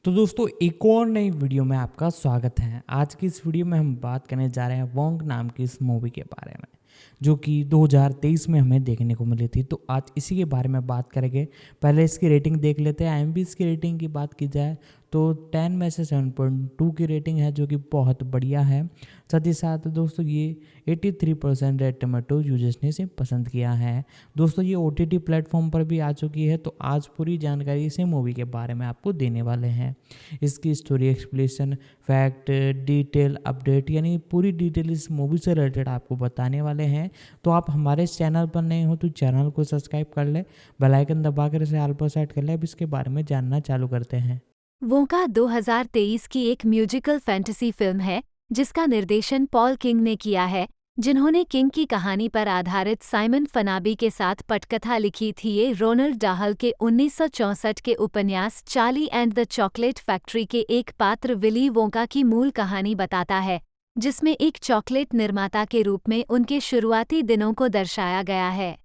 तो दोस्तों एक और नई वीडियो में आपका स्वागत है। आज की इस वीडियो में हम बात करने जा रहे हैं वोंग नाम की इस मूवी के बारे में, जो कि 2023 में हमें देखने को मिली थी। तो आज इसी के बारे में बात करेंगे। पहले इसकी रेटिंग देख लेते हैं। IMDb इसकी रेटिंग की बात की जाए तो 10 में से 7.2 की रेटिंग है, जो कि बहुत बढ़िया है। साथ ही साथ दोस्तों ये 83% रेड टमाटो यूजर्स ने इसे पसंद किया है। दोस्तों ये OTT प्लेटफॉर्म पर भी आ चुकी है। तो आज पूरी जानकारी इसे मूवी के बारे में आपको देने वाले हैं। इसकी story explanation, fact, detail, update, यानी पूरी डिटेल इस मूवी से रिलेटेड आपको बताने वाले हैं। तो आप हमारे चैनल पर नए हो तो चैनल को सब्सक्राइब कर ले, बेल आइकन दबाकर इसे ऑल पर सेट कर ले। अब इसके बारे में जानना चालू करते हैं। वोंका 2023 की एक म्यूजिकल फैंटेसी फिल्म है जिसका निर्देशन पॉल किंग ने किया है, जिन्होंने किंग की कहानी पर आधारित साइमन फनाबी के साथ पटकथा लिखी थी। ये रोनाल्ड डाहल के 1964 के उपन्यास Charlie and the Chocolate factory के एक पात्र विली वोंका की मूल कहानी बताता है, जिसमें एक चॉकलेट निर्माता के रूप में उनके शुरुआती दिनों को दर्शाया गया है।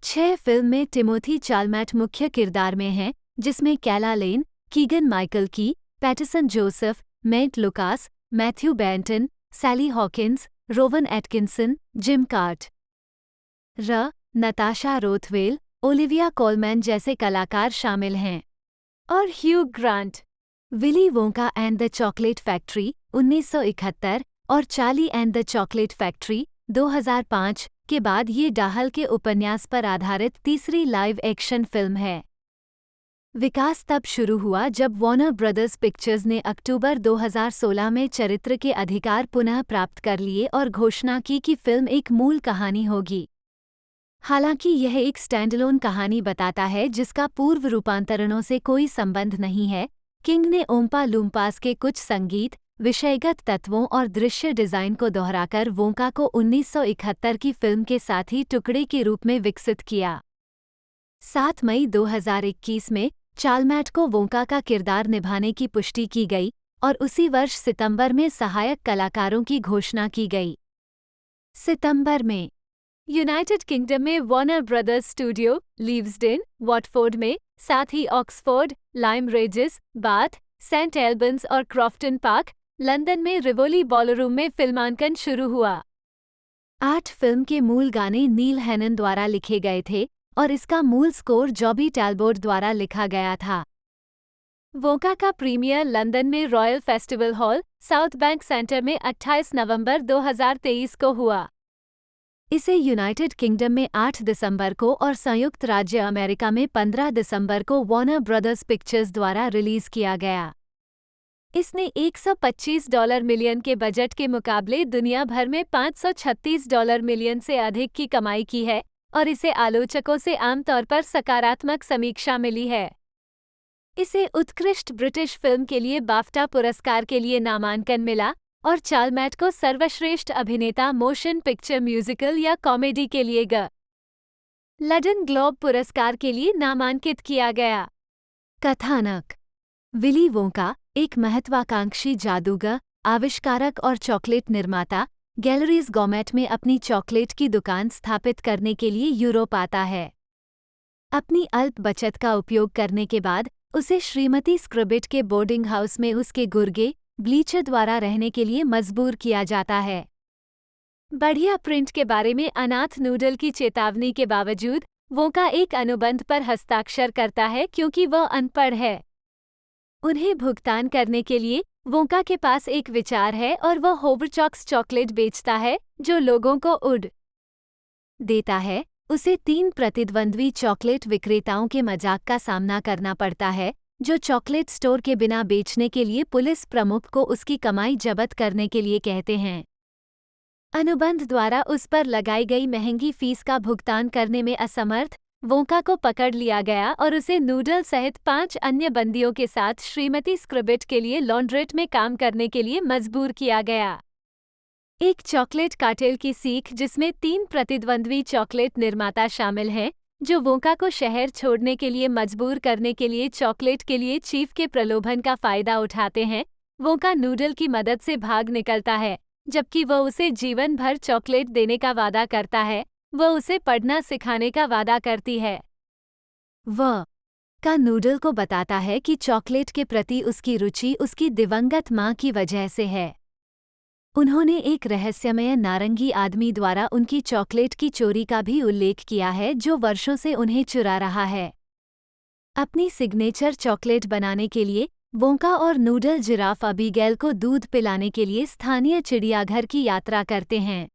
6 फिल्म में टिमोथी चालमैट मुख्य किरदार में हैं, जिसमें Calah Lane, Keegan Michael Key, Paterson Joseph, Matt Lucas, Mathew Baynton, Sally Hawkins, Rowan Atkinson, Jim Carter, Natasha Rothwell, Olivia Colman जैसे कलाकार शामिल हैं। और Hugh Grant. Willy Wonka and the Chocolate Factory 1971 और Charlie and the Chocolate Factory 2005 के बाद ये Dahl के उपन्यास पर आधारित तीसरी लाइव एक्शन फिल्म है। विकास तब शुरू हुआ जब वार्नर ब्रदर्स पिक्चर्स ने अक्टूबर 2016 में चरित्र के अधिकार पुनः प्राप्त कर लिए और घोषणा की कि फिल्म एक मूल कहानी होगी। हालांकि यह एक स्टैंडअलोन कहानी बताता है जिसका पूर्व रूपांतरणों से कोई संबंध नहीं है। किंग ने ओम्पा लूम्पास के कुछ संगीत, विषयगत तत्वों और दृश्य डिजाइन को दोहराकर वोंका को 1971 की फिल्म के साथी टुकड़े के रूप में विकसित किया। 7 मई 2021 में चालमैट को वोंका का किरदार निभाने की पुष्टि की गई और उसी वर्ष सितंबर में सहायक कलाकारों की घोषणा की गई। सितंबर में यूनाइटेड किंगडम में Warner Brothers Studio, Leavesden, Watford में, साथ ही Oxford, Lyme Regis, Bath, Saint Albans और क्रॉफ्टन पार्क, लंदन में रिवोली बॉलरूम में फिल्मांकन शुरू हुआ। 8 फिल्म के मूल गाने नील हैनन द्वारा लिखे गए थे और इसका मूल स्कोर जॉबी टैलबोर्ड द्वारा लिखा गया था। वोंका का प्रीमियर लंदन में royal festival hall, south bank centre में 28 नवंबर 2023 को हुआ। इसे यूनाइटेड किंगडम में 8 दिसंबर को और संयुक्त राज्य अमेरिका में 15 दिसंबर को वार्नर ब्रदर्स पिक्चर्स द्वारा रिलीज किया गया। इसने $125 मिलियन के बजट के मुकाबले दुनिया भर में $536 मिलियन से अधिक की कमाई की है और इसे आलोचकों से आमतौर पर सकारात्मक समीक्षा मिली है। इसे उत्कृष्ट ब्रिटिश फिल्म के लिए बाफ्टा पुरस्कार के लिए नामांकन मिला और चालमैट को सर्वश्रेष्ठ अभिनेता मोशन पिक्चर म्यूजिकल या कॉमेडी के लिए गोल्डन ग्लोब पुरस्कार के लिए नामांकित किया गया। कथानक। विली वोंका एक महत्वाकांक्षी जादूगर, आविष्कारक और चॉकलेट निर्माता गैलरीज गॉमेट में अपनी चॉकलेट की दुकान स्थापित करने के लिए यूरोप आता है। अपनी अल्प बचत का उपयोग करने के बाद उसे श्रीमती स्क्रबिट के बोर्डिंग हाउस में उसके गुर्गे ब्लीचर द्वारा रहने के लिए मजबूर किया जाता है। बढ़िया प्रिंट के बारे में अनाथ नूडल की चेतावनी के बावजूद वोंका एक अनुबंध पर हस्ताक्षर करता है क्योंकि वह अनपढ़ है। उन्हें भुगतान करने के लिए वोंका के पास एक विचार है और वह होवरचॉक्स चॉकलेट बेचता है जो लोगों को उड़ देता है। उसे 3 प्रतिद्वंद्वी चॉकलेट विक्रेताओं के मजाक का सामना करना पड़ता है, जो चॉकलेट स्टोर के बिना बेचने के लिए पुलिस प्रमुख को उसकी कमाई जब्त करने के लिए कहते हैं। अनुबंध द्वारा उस पर लगाई गई महंगी फीस का भुगतान करने में असमर्थ वोंका को पकड़ लिया गया और उसे नूडल सहित 5 अन्य बंदियों के साथ श्रीमती स्क्रबिट के लिए लॉन्ड्रेट में काम करने के लिए मजबूर किया गया। एक चॉकलेट कार्टेल की सीख जिसमें 3 प्रतिद्वंद्वी चॉकलेट निर्माता शामिल हैं, जो वोंका को शहर छोड़ने के लिए मजबूर करने के लिए चॉकलेट के लिए चीफ के प्रलोभन का फायदा उठाते हैं। वोंका नूडल की मदद से भाग निकलता है, जबकि वह उसे जीवन भर चॉकलेट देने का वादा करता है। वह उसे पढ़ना सिखाने का वादा करती है। वह का नूडल को बताता है कि चॉकलेट के प्रति उसकी रुचि उसकी दिवंगत मां की वजह से है। उन्होंने एक रहस्यमय नारंगी आदमी द्वारा उनकी चॉकलेट की चोरी का भी उल्लेख किया है जो वर्षों से उन्हें चुरा रहा है। अपनी सिग्नेचर चॉकलेट बनाने के लिए वोंका और नूडल जिराफ अबीगेल को दूध पिलाने के लिए स्थानीय चिड़ियाघर की यात्रा करते हैं।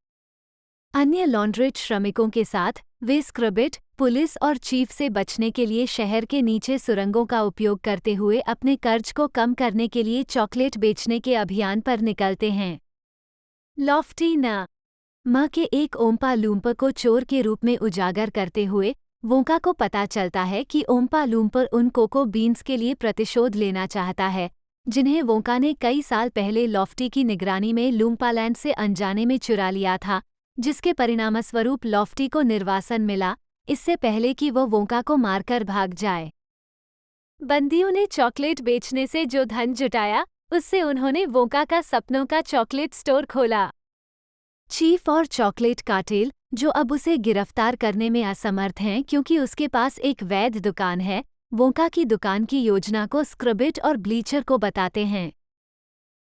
अन्य लॉन्ड्रेट श्रमिकों के साथ वे स्क्रबिट, पुलिस और चीफ से बचने के लिए शहर के नीचे सुरंगों का उपयोग करते हुए अपने कर्ज को कम करने के लिए चॉकलेट बेचने के अभियान पर निकलते हैं। लॉफ्टी न के एक ओम्पा लूम्पर को चोर के रूप में उजागर करते हुए वोंका को पता चलता है कि ओम्पा लूम्पर उन कोको बीन्स के लिए प्रतिशोध लेना चाहता है जिन्हें वोंका ने कई साल पहले लॉफ्टी की निगरानी में लूम्पालैंड से अनजाने में चुरा लिया था, जिसके परिणामस्वरूप लॉफ्टी को निर्वासन मिला इससे पहले कि वो वोंका को मारकर भाग जाए। बंदियों ने चॉकलेट बेचने से जो धन जुटाया उससे उन्होंने वोंका का सपनों का चॉकलेट स्टोर खोला। चीफ और चॉकलेट कार्टेल, जो अब उसे गिरफ्तार करने में असमर्थ हैं क्योंकि उसके पास एक वैध दुकान है, वोंका की दुकान की योजना को स्क्रबिट और ब्लीचर को बताते हैं।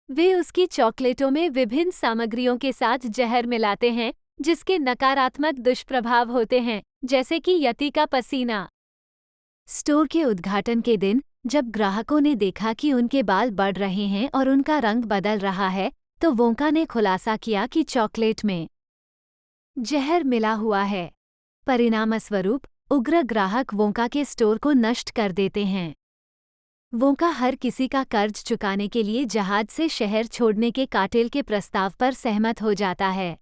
वे उसकी चॉकलेटों में विभिन्न सामग्रियों के साथ जहर मिलाते हैं जिसके नकारात्मक दुष्प्रभाव होते हैं, जैसे कि यति का पसीना। स्टोर के उद्घाटन के दिन जब ग्राहकों ने देखा कि उनके बाल बढ़ रहे हैं और उनका रंग बदल रहा है, तो वोंका ने खुलासा किया कि चॉकलेट में जहर मिला हुआ है। परिणामस्वरूप उग्र ग्राहक वोंका के स्टोर को नष्ट कर देते हैं। वोंका हर किसी का कर्ज चुकाने के लिए जहाज से शहर छोड़ने के कार्टेल के प्रस्ताव पर सहमत हो जाता है।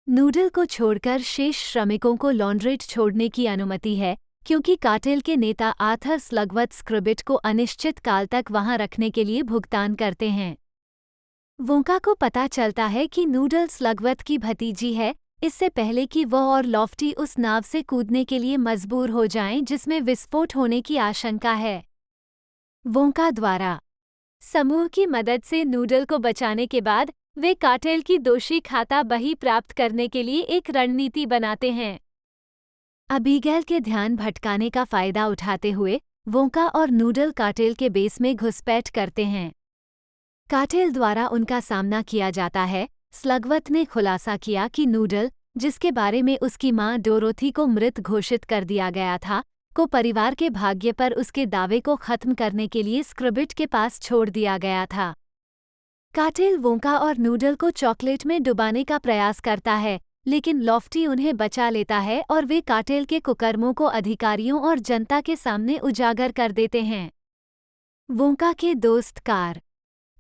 नूडल को छोड़कर शेष श्रमिकों को लॉन्ड्रेट छोड़ने की अनुमति है क्योंकि कार्टेल के नेता आर्थर स्लगवत स्क्रबिट को अनिश्चित काल तक वहां रखने के लिए भुगतान करते हैं। वोंका को पता चलता है कि नूडल स्लगवत की भतीजी है, इससे पहले कि वह और लॉफ्टी उस नाव से कूदने के लिए मजबूर हो जाएं जिसमें विस्फोट होने की आशंका है। वोंका द्वारा समूह की मदद से नूडल को बचाने के बाद वे कार्टेल की दोषी खाता बही प्राप्त करने के लिए एक रणनीति बनाते हैं। अबीगेल के ध्यान भटकाने का फायदा उठाते हुए वोंका और नूडल कार्टेल के बेस में घुसपैठ करते हैं। कार्टेल द्वारा उनका सामना किया जाता है। स्लगवत ने खुलासा किया कि नूडल, जिसके बारे में उसकी मां डोरोथी को मृत घोषित कर दिया गया था, को परिवार के भाग्य पर उसके दावे को खत्म करने के लिए स्क्रबिट के पास छोड़ दिया गया था। कार्टेल वोंका और नूडल को चॉकलेट में डुबाने का प्रयास करता है, लेकिन लॉफ्टी उन्हें बचा लेता है और वे कार्टेल के कुकर्मों को अधिकारियों और जनता के सामने उजागर कर देते हैं। वोंका के दोस्त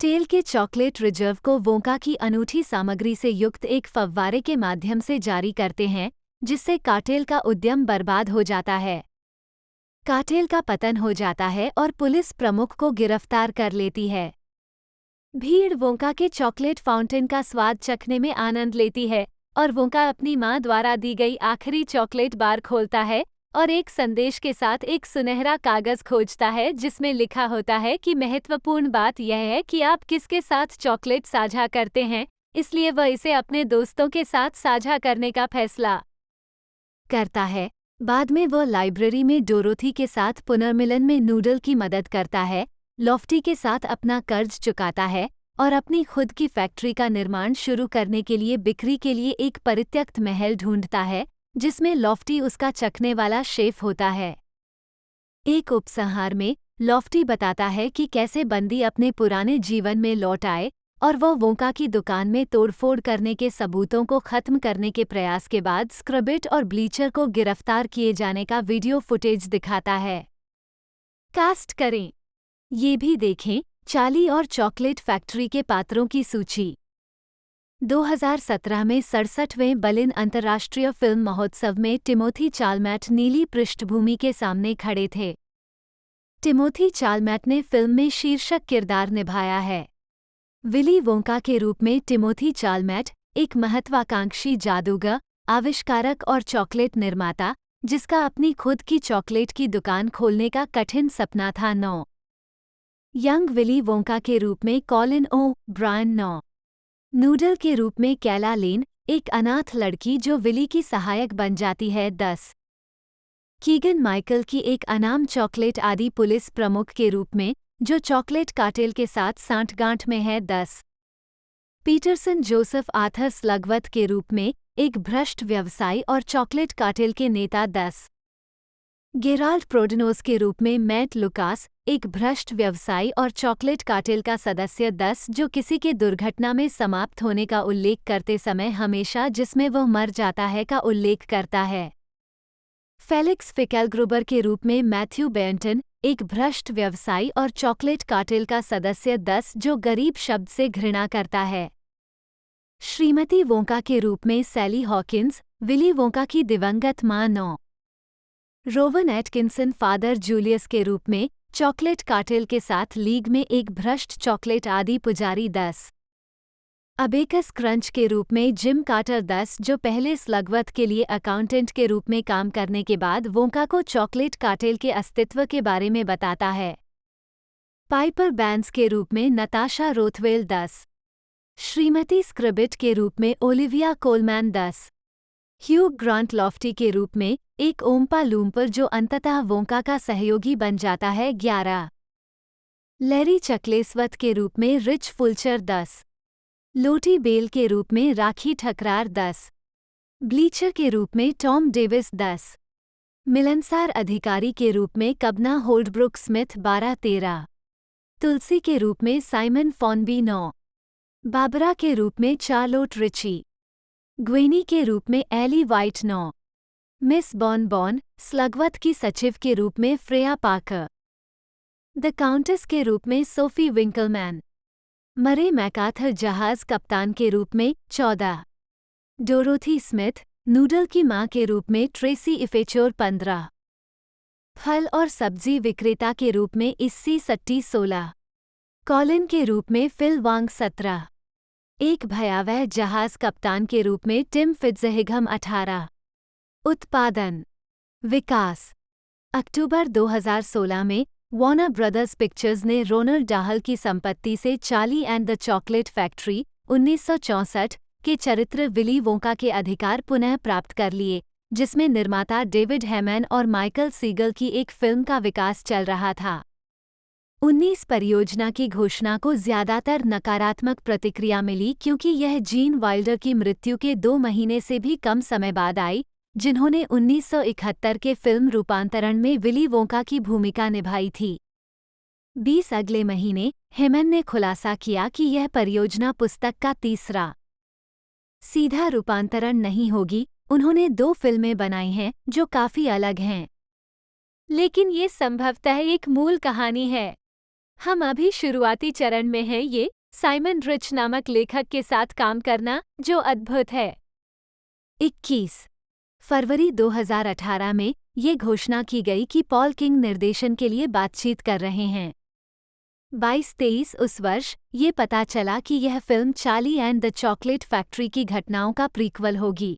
टेल के चॉकलेट रिजर्व को वोंका की अनूठी सामग्री से युक्त एक फव्वारे के माध्यम से जारी करते हैं, जिससे कार्टेल का उद्यम बर्बाद हो जाता है। कार्टेल का पतन हो जाता है और पुलिस प्रमुख को गिरफ्तार कर लेती है। भीड़ वोंका के चॉकलेट फाउंटेन का स्वाद चखने में आनंद लेती है और वोंका अपनी मां द्वारा दी गई आखिरी चॉकलेट बार खोलता है और एक संदेश के साथ एक सुनहरा कागज खोजता है जिसमें लिखा होता है कि महत्वपूर्ण बात यह है कि आप किसके साथ चॉकलेट साझा करते हैं, इसलिए वह इसे अपने दोस्तों के साथ साझा करने का फैसला करता है। बाद में वह लाइब्रेरी में डोरोथी के साथ पुनर्मिलन में नूडल की मदद करता है, लॉफ्टी के साथ अपना कर्ज चुकाता है और अपनी खुद की फैक्ट्री का निर्माण शुरू करने के लिए बिक्री के लिए एक परित्यक्त महल ढूंढता है जिसमें लॉफ्टी उसका चखने वाला शेफ होता है। एक उपसंहार में लॉफ्टी बताता है कि कैसे बंदी अपने पुराने जीवन में लौट आए और वह वोंका की दुकान में तोड़फोड़ करने के सबूतों को खत्म करने के प्रयास के बाद स्क्रबिट और ब्लीचर को गिरफ्तार किए जाने का वीडियो फुटेज दिखाता है। कास्ट करें। ये भी देखें चार्ली और चॉकलेट फैक्ट्री के पात्रों की सूची। 2017 में 67वें बर्लिन अंतर्राष्ट्रीय फिल्म महोत्सव में टिमोथी चालमैट नीली पृष्ठभूमि के सामने खड़े थे। टिमोथी चालमैट ने फिल्म में शीर्षक किरदार निभाया है। विली वोंका के रूप में टिमोथी चालमैट एक महत्वाकांक्षी जादूगर, आविष्कारक और चॉकलेट निर्माता, जिसका अपनी खुद की चॉकलेट की दुकान खोलने का कठिन सपना था। यंग विली वोंका के रूप में कॉलिन ओ ब्रायन। नूडल के रूप में कैला लेन, एक अनाथ लड़की जो विली की सहायक बन जाती है। 10 कीगन माइकल की एक अनाम चॉकलेट आदि पुलिस प्रमुख के रूप में, जो चॉकलेट कार्टेल के साथ सांठगांठ में है। 10 पीटरसन जोसेफ आर्थर स्लगवथ के रूप में एक भ्रष्ट व्यवसायी और चॉकलेट कार्टेल के नेता। 10 गेराल्ड प्रोडनोस के रूप में मैट लुकास, एक भ्रष्ट व्यवसायी और चॉकलेट कार्टेल का सदस्य। 10 जो किसी के दुर्घटना में समाप्त होने का उल्लेख करते समय हमेशा जिसमें वह मर जाता है का उल्लेख करता है। फेलिक्स फिकेलग्रुबर के रूप में मैथ्यू बेंटन, एक भ्रष्ट व्यवसायी और चॉकलेट कार्टेल का सदस्य। 10 जो गरीब शब्द से घृणा करता है। श्रीमती वोंका के रूप में सैली हॉकिंस, विली वोंका की दिवंगत मां। 9 रोवन एटकिंसन फादर जूलियस के रूप में चॉकलेट कार्टेल के साथ लीग में एक भ्रष्ट चॉकलेट आदि पुजारी। 10 अबेकस क्रंच के रूप में जिम कार्टर। 10 जो पहले स्लगवथ के लिए अकाउंटेंट के रूप में काम करने के बाद वोंका को चॉकलेट कार्टेल के अस्तित्व के बारे में बताता है। पाइपर बैंस के रूप में नताशा रोथवेल। 10 श्रीमती स्क्रबिट के रूप में ओलिविया कोलमैन। 10 ह्यू ग्रांट लॉफ्टी के रूप में एक ओम्पा लूम्पर जो अंततः वोंका का सहयोगी बन जाता है। 11 लैरी चकलेस्वत के रूप में रिच फुलचर। 10 लोटी बेल के रूप में राखी ठकरार। 10 ब्लीचर के रूप में टॉम डेविस। 10 मिलनसार अधिकारी के रूप में कबना होल्डब्रुक स्मिथ। 12-13 तुलसी के रूप में साइमन फॉनबी। 9 बाबरा के रूप में चार्लोट रिची। ग्वेनी के रूप में एली वाइट। 9 मिस बॉन स्लगवथ की सचिव के रूप में फ्रेया पाकर। द काउंटेस के रूप में सोफी विंकलमैन। मरे मैकार्थर जहाज कप्तान के रूप में। 14 डोरोथी स्मिथ, नूडल की मां के रूप में ट्रेसी इफेचोर। 15 फल और सब्जी विक्रेता के रूप में इस्सी सट्टी। 16 कॉलिन के रूप में फिल वांग। 17 एक भयावह जहाज कप्तान के रूप में टिम फिट्जहिगम। 18 उत्पादन विकास अक्टूबर 2016 में वार्नर ब्रदर्स पिक्चर्स ने रोनाल्ड डाहल की संपत्ति से Charlie and the Chocolate factory 1964 के चरित्र विली वोंका के अधिकार पुनः प्राप्त कर लिए, जिसमें निर्माता डेविड हेमैन और माइकल सीगल की एक फिल्म का विकास चल रहा था। 19 परियोजना की घोषणा को ज्यादातर नकारात्मक प्रतिक्रिया मिली क्योंकि यह जीन वाइल्डर की मृत्यु के 2 महीने से भी कम समय बाद आई, जिन्होंने 1971 के फिल्म रूपांतरण में विली वोंका की भूमिका निभाई थी। 20 अगले महीने हेमन ने खुलासा किया कि यह परियोजना पुस्तक का तीसरा सीधा रूपांतरण नहीं होगी। उन्होंने 2 फिल्में बनाई हैं जो काफी अलग हैं, लेकिन ये संभवतः एक मूल कहानी है। हम अभी शुरुआती चरण में हैं। ये साइमन रिच नामक लेखक के साथ काम करना जो अद्भुत है। 21 फरवरी 2018 में ये घोषणा की गई कि पॉल किंग निर्देशन के लिए बातचीत कर रहे हैं। 22-23 उस वर्ष ये पता चला कि यह film Charlie and the Chocolate factory की घटनाओं का प्रीक्वल होगी।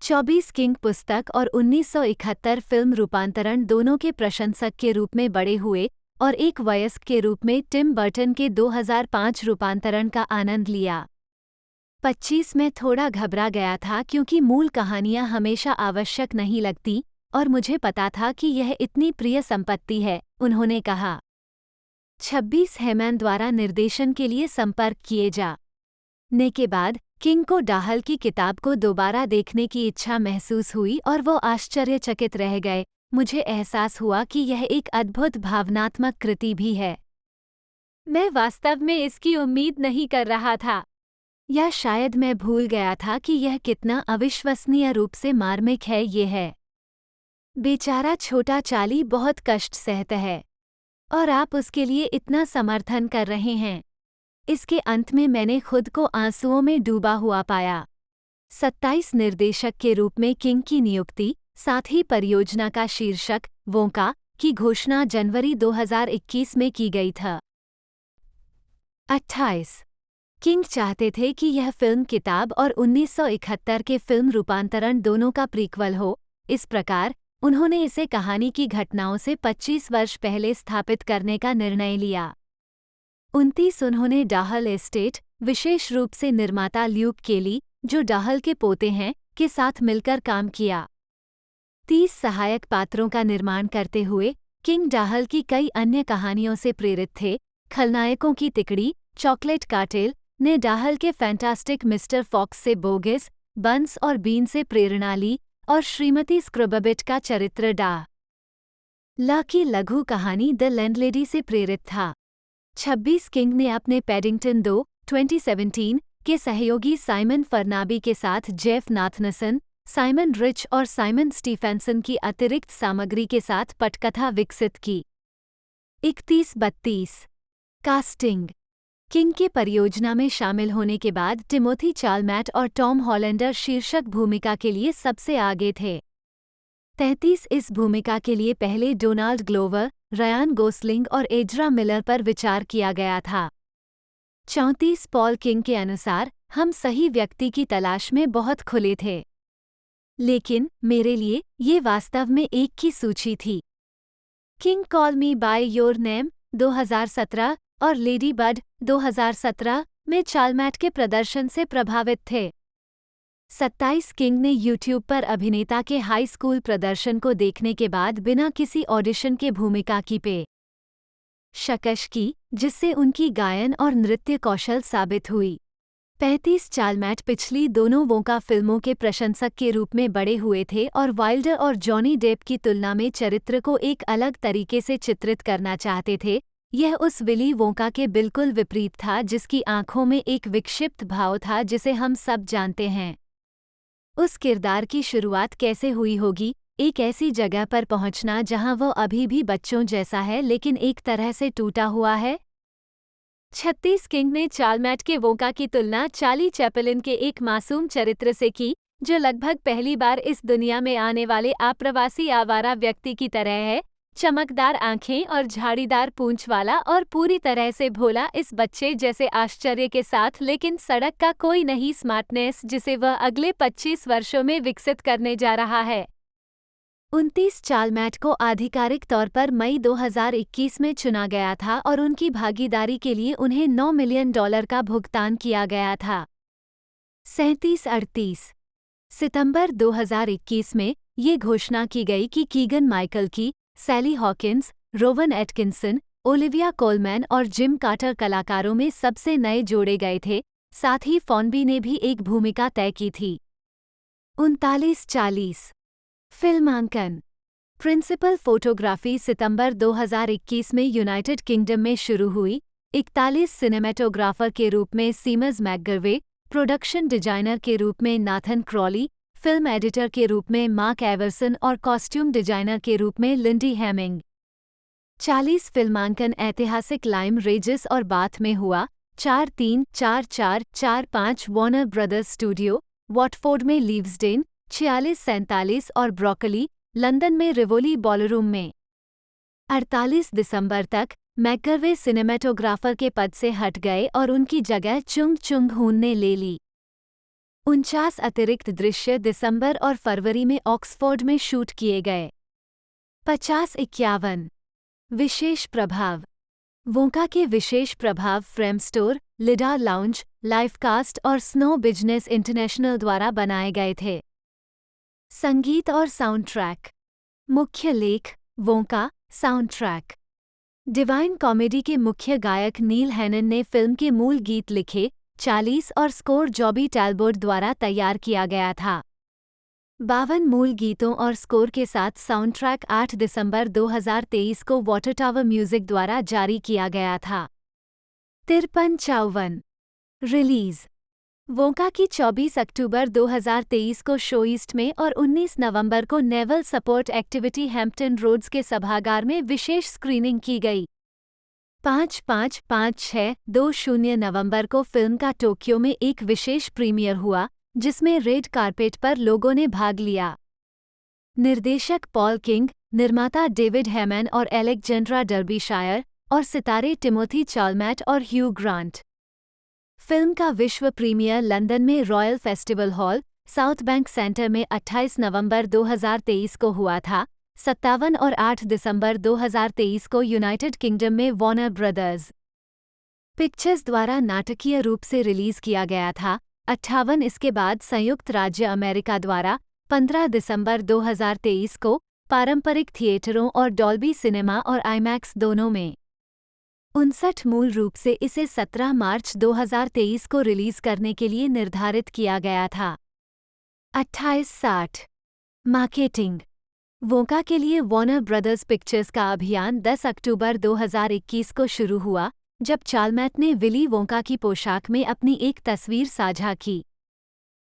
24 किंग पुस्तक और 1971 फिल्म रूपांतरण दोनों के प्रशंसक के रूप में बड़े हुए और एक वयस्क के रूप में टिम बर्टन के 2005 रूपांतरण का आनंद लिया। 25 में थोड़ा घबरा गया था क्योंकि मूल कहानियां हमेशा आवश्यक नहीं लगती और मुझे पता था कि यह इतनी प्रिय संपत्ति है, उन्होंने कहा। 26 हेमैन द्वारा निर्देशन के लिए संपर्क किए जाने के बाद किंग को डाहल की किताब को दोबारा देखने की इच्छा महसूस हुई और वो आश्चर्यचकित रह गए। मुझे एहसास हुआ कि यह एक अद्भुत भावनात्मक कृति भी है। मैं वास्तव में इसकी उम्मीद नहीं कर रहा था, या शायद मैं भूल गया था कि यह कितना अविश्वसनीय रूप से मार्मिक है। ये है। बेचारा छोटा चार्ली बहुत कष्ट सहता है और आप उसके लिए इतना समर्थन कर रहे हैं। इसके अंत में मैंने खुद को आंसुओं में डूबा हुआ पाया। 27 निर्देशक के रूप में किंग की नियुक्ति, साथ ही परियोजना का शीर्षक वोंका की घोषणा जनवरी 2021 में की गई था। 28 किंग चाहते थे कि यह फिल्म किताब और 1971 के फिल्म रूपांतरण दोनों का प्रीक्वल हो। इस प्रकार उन्होंने इसे कहानी की घटनाओं से 25 वर्ष पहले स्थापित करने का निर्णय लिया। 29 उन्होंने डाहल एस्टेट, विशेष रूप से निर्माता ल्यूक केली, जो डाहल के पोते हैं, के साथ मिलकर काम किया। 30 सहायक पात्रों का निर्माण करते हुए किंग डाहल की कई अन्य कहानियों से प्रेरित थे। खलनायकों की तिकड़ी चॉकलेट कार्टेल ने डाहल के फैंटास्टिक मिस्टर फॉक्स से बोगिस बंस और बीन से प्रेरणा ली और श्रीमती स्क्रबबिट का चरित्र डा ला की लघु कहानी द लैंडलेडी से प्रेरित था। 26 किंग ने अपने पैडिंगटन 2 2017 के सहयोगी साइमन फर्नाबी के साथ जेफ नाथनसन, साइमन रिच और साइमन स्टीफेंसन की अतिरिक्त सामग्री के साथ पटकथा विकसित की। 31-32 कास्टिंग। किंग के परियोजना में शामिल होने के बाद टिमोथी चालमैट और टॉम हॉलैंडर शीर्षक भूमिका के लिए सबसे आगे थे। 33 इस भूमिका के लिए पहले डोनाल्ड ग्लोवर, रयान गोसलिंग और एज्रा मिलर पर विचार किया गया था। 34 पॉल किंग के अनुसार हम सही व्यक्ति की तलाश में बहुत खुले थे, लेकिन मेरे लिए ये वास्तव में एक की सूची थी। King call me by your name 2017 और लेडी बड 2017 में चालमैट के प्रदर्शन से प्रभावित थे। 27 किंग ने यूट्यूब पर अभिनेता के हाई स्कूल प्रदर्शन को देखने के बाद बिना किसी ऑडिशन के भूमिका की पेशकश की, जिससे उनकी गायन और नृत्य कौशल साबित हुई। 35 चालमैट पिछली दोनों वोंका फिल्मों के प्रशंसक के रूप में बड़े हुए थे और वाइल्डर और जॉनी डेप की तुलना में चरित्र को एक अलग तरीके से चित्रित करना चाहते थे। यह उस विली वोंका के बिल्कुल विपरीत था जिसकी आंखों में एक विक्षिप्त भाव था जिसे हम सब जानते हैं। उस किरदार की शुरुआत कैसे हुई होगी, एक ऐसी जगह पर पहुंचना जहां वह अभी भी बच्चों जैसा है लेकिन एक तरह से टूटा हुआ है। 36 किंग ने चालमैट के वोंका की तुलना चार्ली चैपलिन के एक मासूम चरित्र से की, जो लगभग पहली बार इस दुनिया में आने वाले आप्रवासी आवारा व्यक्ति की तरह है। चमकदार आंखें और झाड़ीदार पूंछ वाला और पूरी तरह से भोला इस बच्चे जैसे आश्चर्य के साथ, लेकिन सड़क का कोई नहीं स्मार्टनेस जिसे वह अगले 25 वर्षों में विकसित करने जा रहा है। 29 चालमैट को आधिकारिक तौर पर मई 2021 में चुना गया था और उनकी भागीदारी के लिए उन्हें $9 मिलियन का भुगतान किया गया था। 37-38 सितंबर 2021 में ये घोषणा की गई कि Keegan Michael Key, Sally Hawkins, Rowan Atkinson, Olivia Colman और जिम कार्टर कलाकारों में सबसे नए जोड़े गए थे। साथ ही फॉनबी ने भी एक भूमिका तय की थी। 39-40 फिल्मांकन। प्रिंसिपल फोटोग्राफी सितंबर 2021 में यूनाइटेड किंगडम में शुरू हुई। 41 सिनेमेटोग्राफर के रूप में सीमस मैकगर्वे, प्रोडक्शन डिजाइनर के रूप में नाथन क्रॉली, फिल्म एडिटर के रूप में मार्क एवर्सन और कॉस्ट्यूम डिजाइनर के रूप में लिंडी हैमिंग। 40 फिल्मांकन ऐतिहासिक लाइम रेजिस और बाथ में हुआ। 4-3-4-4-4-5 वार्नर ब्रदर्स स्टूडियो, वॉटफोर्ड में लीव्सडेन, 46-47 और ब्रोकली, लंदन में रिवोली बॉलरूम में। 48 दिसंबर तक मैकगर्वे सिनेमेटोग्राफर के पद से हट गए और उनकी जगह चुंग चुंग हुन ने ले ली। 49 अतिरिक्त दृश्य दिसंबर और फरवरी में ऑक्सफोर्ड में शूट किए गए। 50-51 विशेष प्रभाव। वोंका के विशेष प्रभाव फ्रेम स्टोर, लिडा लाउंज, लाइफकास्ट और स्नो बिजनेस इंटरनेशनल द्वारा बनाए गए थे। संगीत और साउंड ट्रैक। मुख्य लेख Wonka, sound track. Divine comedy के मुख्य गायक नील हैनन ने फिल्म के मूल गीत लिखे। 40 और स्कोर जॉबी टैलबोर्ट द्वारा तैयार किया गया था। 52 मूल गीतों और स्कोर के साथ साउंड ट्रैक 8 दिसंबर 2023 को वाटर टावर म्यूजिक द्वारा जारी किया गया था। 53-54 रिलीज। वोंका की 24 अक्टूबर 2023 को शो ईस्ट में और 19 नवंबर को naval support activity Hampton Roads के सभागार में विशेष स्क्रीनिंग की गई। 5-5-5-6-20 नवंबर को फिल्म का टोक्यो में एक विशेष प्रीमियर हुआ, जिसमें रेड कारपेट पर लोगों ने भाग लिया। निर्देशक पॉल किंग, निर्माता डेविड हैमन और एलेक्जेंड्रा डर्बीशायर, और सितारे टिमोथी चालमैट और ह्यू ग्रांट। फिल्म का विश्व प्रीमियर लंदन में royal festival hall, south bank centre में 28 नवंबर 2023 को हुआ था। 57 और 8 दिसंबर 2023 को यूनाइटेड किंगडम में वार्नर ब्रदर्स पिक्चर्स द्वारा नाटकीय रूप से रिलीज किया गया था। 58 इसके बाद संयुक्त राज्य अमेरिका द्वारा 15 दिसंबर 2023 को पारंपरिक थिएटरों और डॉल्बी सिनेमा और आईमैक्स दोनों में। 59 मूल रूप से इसे 17 मार्च 2023 को रिलीज करने के लिए निर्धारित किया गया था। 2860 मार्केटिंग। वोंका के लिए वार्नर ब्रदर्स पिक्चर्स का अभियान 10 अक्टूबर 2021 को शुरू हुआ, जब चालमैट ने विली वोंका की पोशाक में अपनी एक तस्वीर साझा की।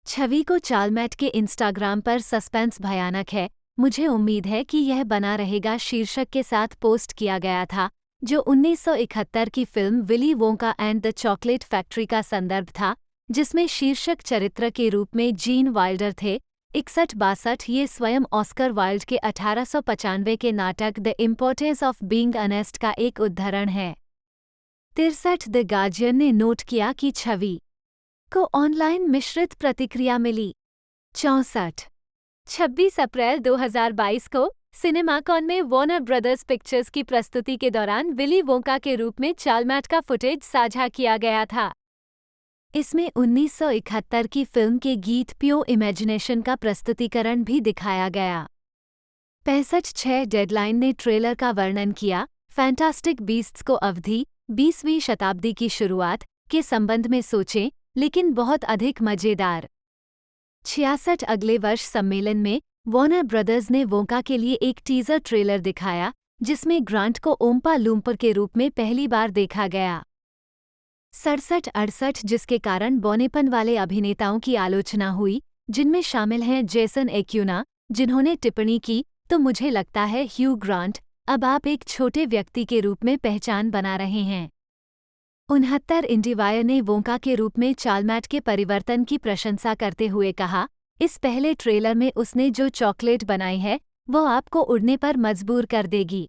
छवि को चालमैट के इंस्टाग्राम पर सस्पेंस भयानक है, मुझे उम्मीद है कि यह बना रहेगा शीर्षक के साथ पोस्ट किया गया था, जो 1971 की film Willie Wonka and the Chocolate factory का संदर्भ था, जिसमें शीर्षक चरित्र के रूप में जीन वाइल्डर थे। 61-62 ये स्वयं ऑस्कर वाइल्ड के 1895 के नाटक the importance of being honest का एक उद्धरण है। 63 द गार्जियन ने नोट किया कि छवि को ऑनलाइन मिश्रित प्रतिक्रिया मिली। 64 26 अप्रैल 2022 को सिनेमाकॉन में वार्नर ब्रदर्स पिक्चर्स की प्रस्तुति के दौरान विली वोंका के रूप में चालमैट का फुटेज साझा किया गया था। इसमें 1971 की फिल्म के गीत प्योर इमेजिनेशन का प्रस्तुतिकरण भी दिखाया गया। 65 डेडलाइन ने ट्रेलर का वर्णन किया, फैंटास्टिक बीस्ट्स को अवधि 20वीं शताब्दी की शुरुआत के संबंध में सोचें, लेकिन बहुत अधिक मजेदार। 66 अगले वर्ष सम्मेलन में वार्नर ब्रदर्स ने वोंका के लिए एक टीजर ट्रेलर दिखाया, जिसमें ग्रांट को ओम्पा लूम्पर के रूप में पहली बार देखा गया। 67-68 जिसके कारण बौनेपन वाले अभिनेताओं की आलोचना हुई, जिनमें शामिल हैं जेसन एक्यूना, जिन्होंने टिप्पणी की, तो मुझे लगता है ह्यू ग्रांट, अब आप एक छोटे व्यक्ति के रूप में पहचान बना रहे हैं। 69 इंडिवायर ने वोंका के रूप में चालमैट के परिवर्तन की प्रशंसा करते हुए कहा, इस पहले ट्रेलर में उसने जो चॉकलेट बनाई है, वह आपको उड़ने पर मजबूर कर देगी।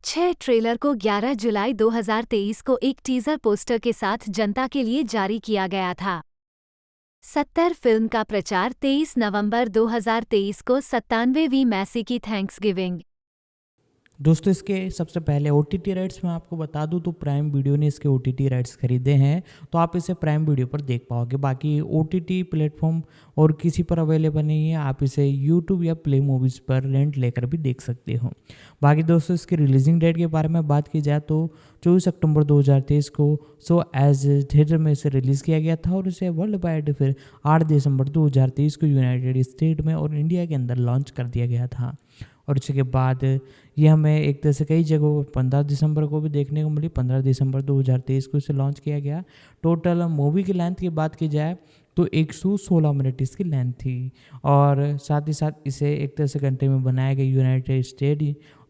6 ट्रेलर को 11 जुलाई 2023 को एक टीजर पोस्टर के साथ जनता के लिए जारी किया गया था। 70 फिल्म का प्रचार 23 नवंबर 2023 को 97वीं मैसी की थैंक्सगिविंग। दोस्तों इसके सबसे पहले OTT राइट्स मैं आपको बता दूं तो प्राइम वीडियो ने इसके OTT राइट्स खरीदे हैं, तो आप इसे प्राइम वीडियो पर देख पाओगे। बाकी OTT प्लेटफॉर्म और किसी पर अवेलेबल नहीं है, आप इसे YouTube या प्ले मूवीज़ पर रेंट लेकर भी देख सकते हो। बाकी दोस्तों इसकी रिलीजिंग डेट के बारे में बात की जाए तो 24 अक्टूबर 2023 को सो एज थिएटर में इसे रिलीज़ किया गया था, और इसे वर्ल्ड वाइड फिर 8 दिसंबर 2023 को यूनाइटेड स्टेट में और इंडिया के अंदर लॉन्च कर दिया गया था। और इसके बाद ये हमें एक तरह से कई जगहों पर 15 दिसंबर को भी देखने को मिली। 15 दिसंबर 2023 को इसे लॉन्च किया गया। टोटल मूवी की लेंथ की बात की जाए तो 116 मिनट इसकी लेंथ थी, और साथ ही साथ इसे एक तरह से घंटे में बनाया गया यूनाइटेड स्टेट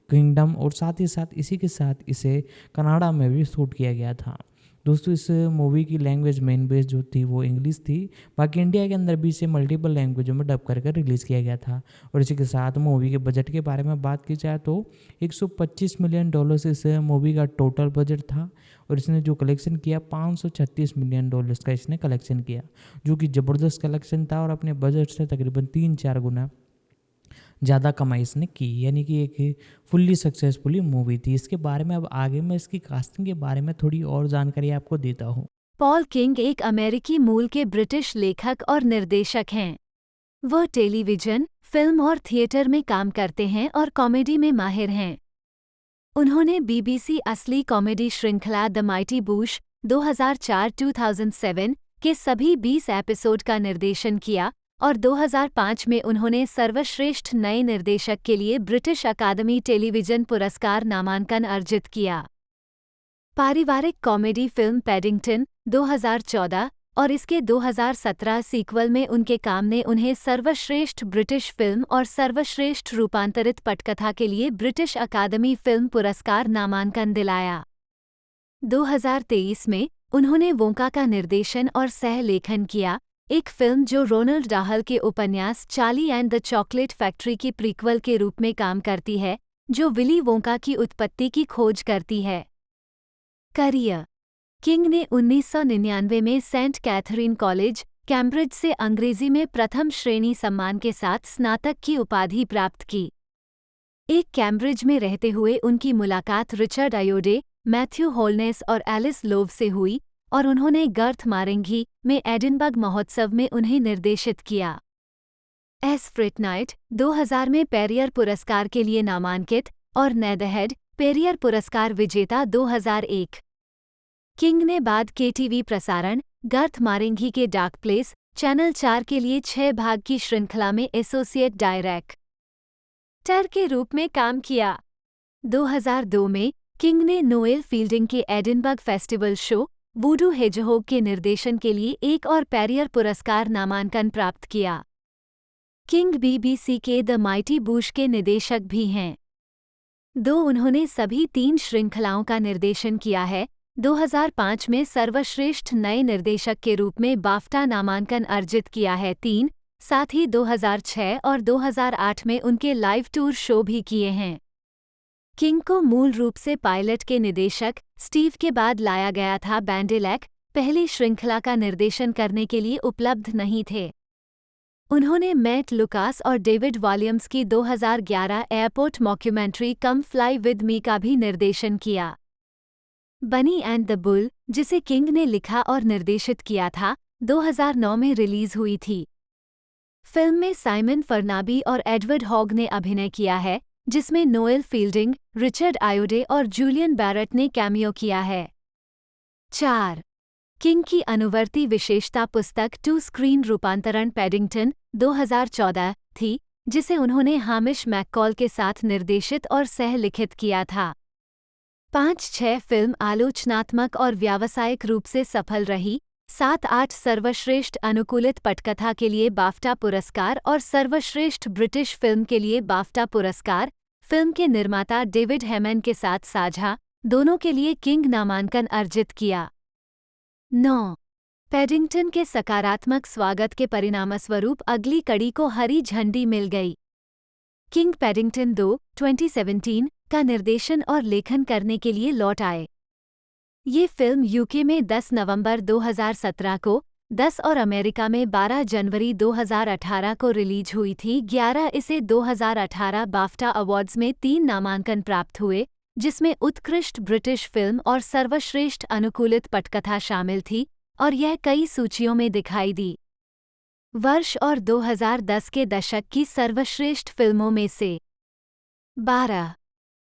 किंगडम, और साथ ही साथ इसी के साथ इसे कनाडा में भी शूट किया गया था। दोस्तों इस मूवी की लैंग्वेज मेन बेस जो थी वो इंग्लिश थी, बाकी इंडिया के अंदर भी इसे मल्टीपल लैंग्वेजों में डब करके रिलीज़ किया गया था। और इसी के साथ मूवी के बजट के बारे में बात की जाए तो $125 मिलियन इस मूवी का टोटल बजट था, और इसने जो कलेक्शन किया $536 मिलियन का इसने कलेक्शन किया, जो कि ज़बरदस्त कलेक्शन था, और अपने बजट से तकरीबन 3-4 गुना ज़्यादा कमाई इसने की, यानी कि एक फुल्ली सक्सेसफुली मूवी थी। इसके बारे में अब आगे मैं इसकी कास्टिंग के बारे में थोड़ी और जानकारी आपको देता हूँ। पॉल किंग एक अमेरिकी मूल के ब्रिटिश लेखक और निर्देशक हैं। वह टेलीविज़न, फिल्म और थिएटर में काम करते हैं और कॉमेडी में माहिर हैं। उन्होंने BBC असली कॉमेडी श्रृंखला द माइटी बूश 2004-2007 के सभी 20 एपिसोड का निर्देशन किया, और 2005 में उन्होंने सर्वश्रेष्ठ नए निर्देशक के लिए ब्रिटिश अकादमी टेलीविज़न पुरस्कार नामांकन अर्जित किया। पारिवारिक कॉमेडी फिल्म पैडिंगटन 2014 और इसके 2017 सीक्वल में उनके काम ने उन्हें सर्वश्रेष्ठ ब्रिटिश फिल्म और सर्वश्रेष्ठ रूपांतरित पटकथा के लिए ब्रिटिश अकादमी फिल्म पुरस्कार नामांकन दिलाया। 2023 में उन्होंने वोंका का निर्देशन और सह लेखन किया, एक फिल्म जो रोनाल्ड डाहल के उपन्यास Charlie and the Chocolate factory की प्रीक्वल के रूप में काम करती है, जो विली वोंका की उत्पत्ति की खोज करती है। करियर। किंग ने 1999 में सेंट कैथरीन कॉलेज, कैम्ब्रिज से अंग्रेजी में प्रथम श्रेणी सम्मान के साथ स्नातक की उपाधि प्राप्त की। एक कैम्ब्रिज में रहते हुए उनकी मुलाकात रिचर्ड अयोडे, मैथ्यू होलनेस और एलिस लोव से हुई, और उन्होंने गर्थ मारेंगी में एडिनबर्ग महोत्सव में उन्हें निर्देशित किया। एस फ्रिट नाइट 2000 में पेरियर पुरस्कार के लिए नामांकित और नेदरहेड पेरियर पुरस्कार विजेता 2001। किंग ने बाद के टीवी प्रसारण गर्थ मारेंगी के डार्क प्लेस चैनल 4 के लिए 6 भाग की श्रृंखला में एसोसिएट डायरेक्टर के रूप में काम किया। 2002 में किंग ने नोएल फील्डिंग के एडिनबर्ग फेस्टिवल शो वुडू हेजहोग के निर्देशन के लिए एक और पेरियर पुरस्कार नामांकन प्राप्त किया। किंग बीबीसी के द माइटी बूश के निदेशक भी हैं। उन्होंने सभी 3 श्रृंखलाओं का निर्देशन किया है। 2005 में सर्वश्रेष्ठ नए निर्देशक के रूप में बाफ्टा नामांकन अर्जित किया है 3, साथ ही 2006 और 2008 में उनके लाइव टूर शो भी किए हैं। किंग को मूल रूप से पायलट के निदेशक स्टीव के बाद लाया गया था। बैंडेलेक पहली श्रृंखला का निर्देशन करने के लिए उपलब्ध नहीं थे। उन्होंने मैट लुकास और डेविड वॉलियम्स की 2011 airport mockumentary come fly with me का भी निर्देशन किया। बनी एंड द बुल, जिसे किंग ने लिखा और निर्देशित किया था, 2009 में रिलीज हुई थी। फिल्म में साइमन फर्नाबी और एडवर्ड हॉग ने अभिनय किया है, जिसमें नोएल फील्डिंग, रिचर्ड आयोडे और जूलियन बैरेट ने कैमियो किया है। 4. किंग की अनुवर्ती विशेषता पुस्तक टू स्क्रीन रूपांतरण पैडिंगटन 2014 थी, जिसे उन्होंने हामिश मैककॉल के साथ निर्देशित और सह-लिखित किया था। 5-6 फिल्म आलोचनात्मक और व्यावसायिक रूप से सफल रही। 7-8 सर्वश्रेष्ठ अनुकूलित पटकथा के लिए बाफ्टा पुरस्कार और सर्वश्रेष्ठ ब्रिटिश फिल्म के लिए बाफ्टा पुरस्कार फिल्म के निर्माता डेविड हेमन के साथ साझा, दोनों के लिए किंग नामांकन अर्जित किया। 9. पैडिंगटन के सकारात्मक स्वागत के परिणामस्वरूप अगली कड़ी को हरी झंडी मिल गई। किंग पैडिंगटन 2, 2017 का निर्देशन और लेखन करने के लिए लौट आए। ये फिल्म यूके में 10 नवंबर 2017 को 10 और अमेरिका में 12 जनवरी 2018 को रिलीज हुई थी। 11 इसे 2018 बाफ्टा अवार्ड्स में 3 नामांकन प्राप्त हुए, जिसमें उत्कृष्ट ब्रिटिश फिल्म और सर्वश्रेष्ठ अनुकूलित पटकथा शामिल थी, और यह कई सूचियों में दिखाई दी। वर्ष और 2010 के दशक की सर्वश्रेष्ठ फिल्मों में से 12.